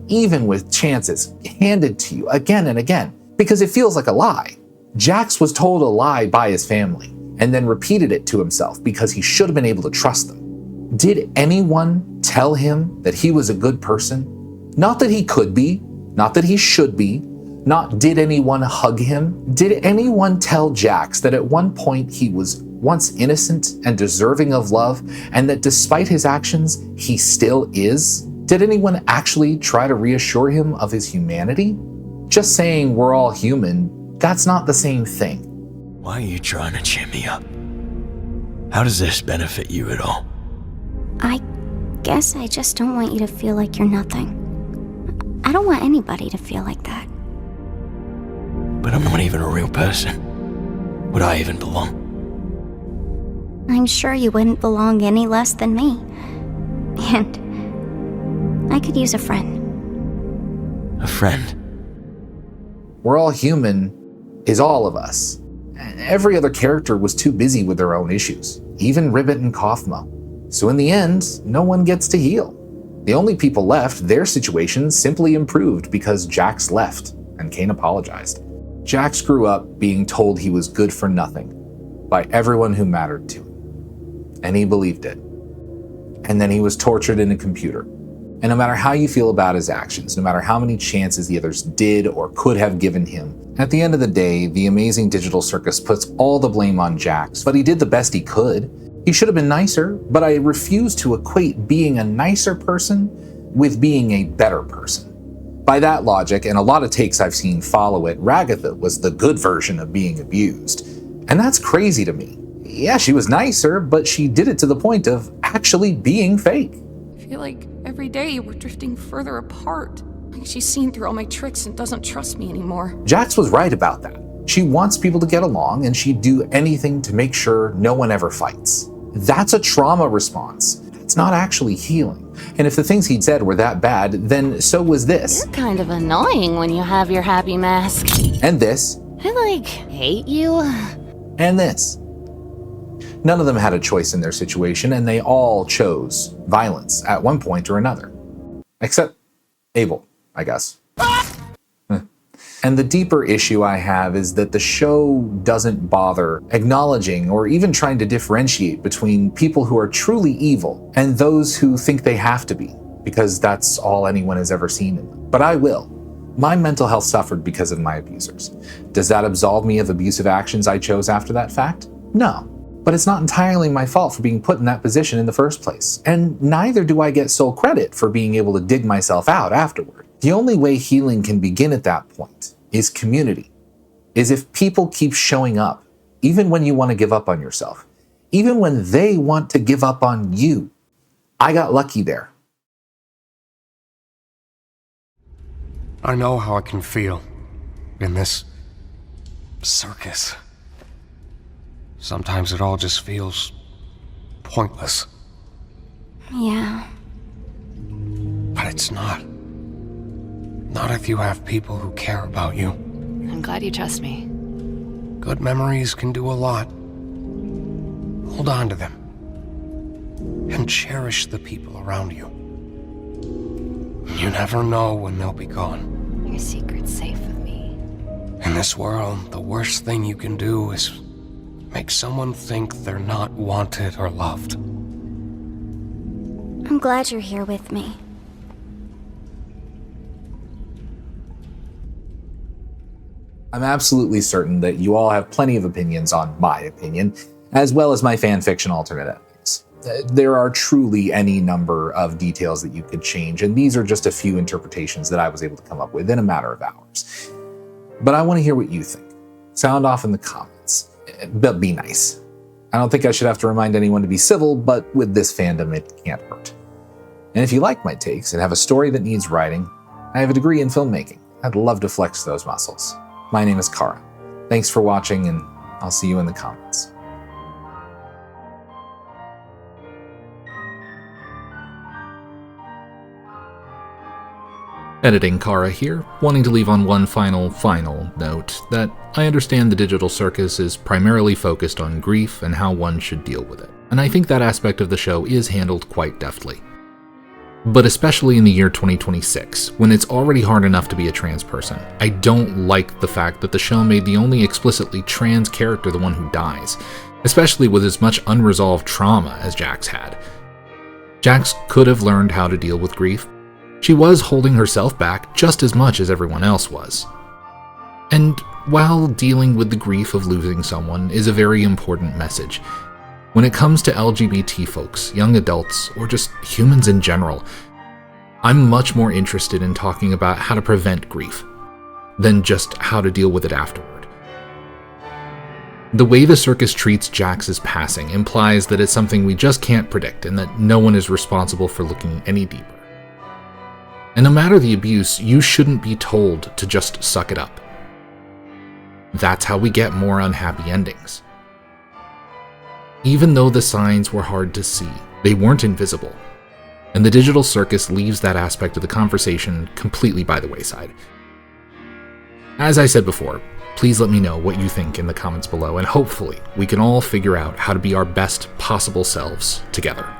Even with chances handed to you again and again, because it feels like a lie. Jax was told a lie by his family and then repeated it to himself because he should have been able to trust them. Did anyone tell him that he was a good person? Not that he could be, not that he should be, not did anyone hug him? Did anyone tell Jax that at one point he was once innocent and deserving of love, and that despite his actions, he still is? Did anyone actually try to reassure him of his humanity? Just saying we're all human, that's not the same thing. Why are you trying to cheer me up? How does this benefit you at all? I guess I just don't want you to feel like you're nothing. I don't want anybody to feel like that. But I'm not even a real person. Would I even belong? I'm sure you wouldn't belong any less than me. And I could use a friend. A friend? We're all human is all of us. Every other character was too busy with their own issues, even Ribbit and Kaufmo. So in the end, no one gets to heal. The only people left, their situations simply improved because Jax left and Kane apologized. Jax grew up being told he was good for nothing by everyone who mattered to him, and he believed it. And then he was tortured in a computer. And no matter how you feel about his actions, no matter how many chances the others did or could have given him, at the end of the day, the amazing digital circus puts all the blame on Jax, but he did the best he could. He should have been nicer, but I refuse to equate being a nicer person with being a better person. By that logic, and a lot of takes I've seen follow it, Ragatha was the good version of being abused. And that's crazy to me. Yeah, she was nicer, but she did it to the point of actually being fake. I feel like every day we're drifting further apart. Like she's seen through all my tricks and doesn't trust me anymore. Jax was right about that. She wants people to get along, and she'd do anything to make sure no one ever fights. That's a trauma response. It's not actually healing. And if the things he'd said were that bad, then so was this. You're kind of annoying when you have your happy mask. And this. I, hate you. And this. None of them had a choice in their situation, and they all chose violence at one point or another. Except Abel, I guess. And the deeper issue I have is that the show doesn't bother acknowledging or even trying to differentiate between people who are truly evil and those who think they have to be, because that's all anyone has ever seen in them. But I will. My mental health suffered because of my abusers. Does that absolve me of abusive actions I chose after that fact? No. But it's not entirely my fault for being put in that position in the first place. And neither do I get sole credit for being able to dig myself out afterward. The only way healing can begin at that point is community, is if people keep showing up, even when you want to give up on yourself, even when they want to give up on you. I got lucky there. I know how it can feel in this circus. Sometimes it all just feels pointless. Yeah. But it's not. Not if you have people who care about you. I'm glad you trust me. Good memories can do a lot. Hold on to them. And cherish the people around you. You never know when they'll be gone. Your secret's safe with me. In this world, the worst thing you can do is make someone think they're not wanted or loved. I'm glad you're here with me. I'm absolutely certain that you all have plenty of opinions on my opinion, as well as my fanfiction alternate endings. There are truly any number of details that you could change, and these are just a few interpretations that I was able to come up with in a matter of hours. But I want to hear what you think. Sound off in the comments, but be nice. I don't think I should have to remind anyone to be civil, but with this fandom, it can't hurt. And if you like my takes and have a story that needs writing, I have a degree in filmmaking. I'd love to flex those muscles. My name is Kara. Thanks for watching, and I'll see you in the comments. Editing Kara here, wanting to leave on one final note that I understand the digital circus is primarily focused on grief and how one should deal with it, and I think that aspect of the show is handled quite deftly. But especially in the year 2026, when it's already hard enough to be a trans person, I don't like the fact that the show made the only explicitly trans character the one who dies, especially with as much unresolved trauma as Jax had. Jax could have learned how to deal with grief. She was holding herself back just as much as everyone else was. And while dealing with the grief of losing someone is a very important message, when it comes to LGBT folks, young adults, or just humans in general, I'm much more interested in talking about how to prevent grief than just how to deal with it afterward. The way the circus treats Jax's passing implies that it's something we just can't predict and that no one is responsible for looking any deeper. And no matter the abuse, you shouldn't be told to just suck it up. That's how we get more unhappy endings. Even though the signs were hard to see, they weren't invisible. And the digital circus leaves that aspect of the conversation completely by the wayside. As I said before, please let me know what you think in the comments below, and hopefully we can all figure out how to be our best possible selves together.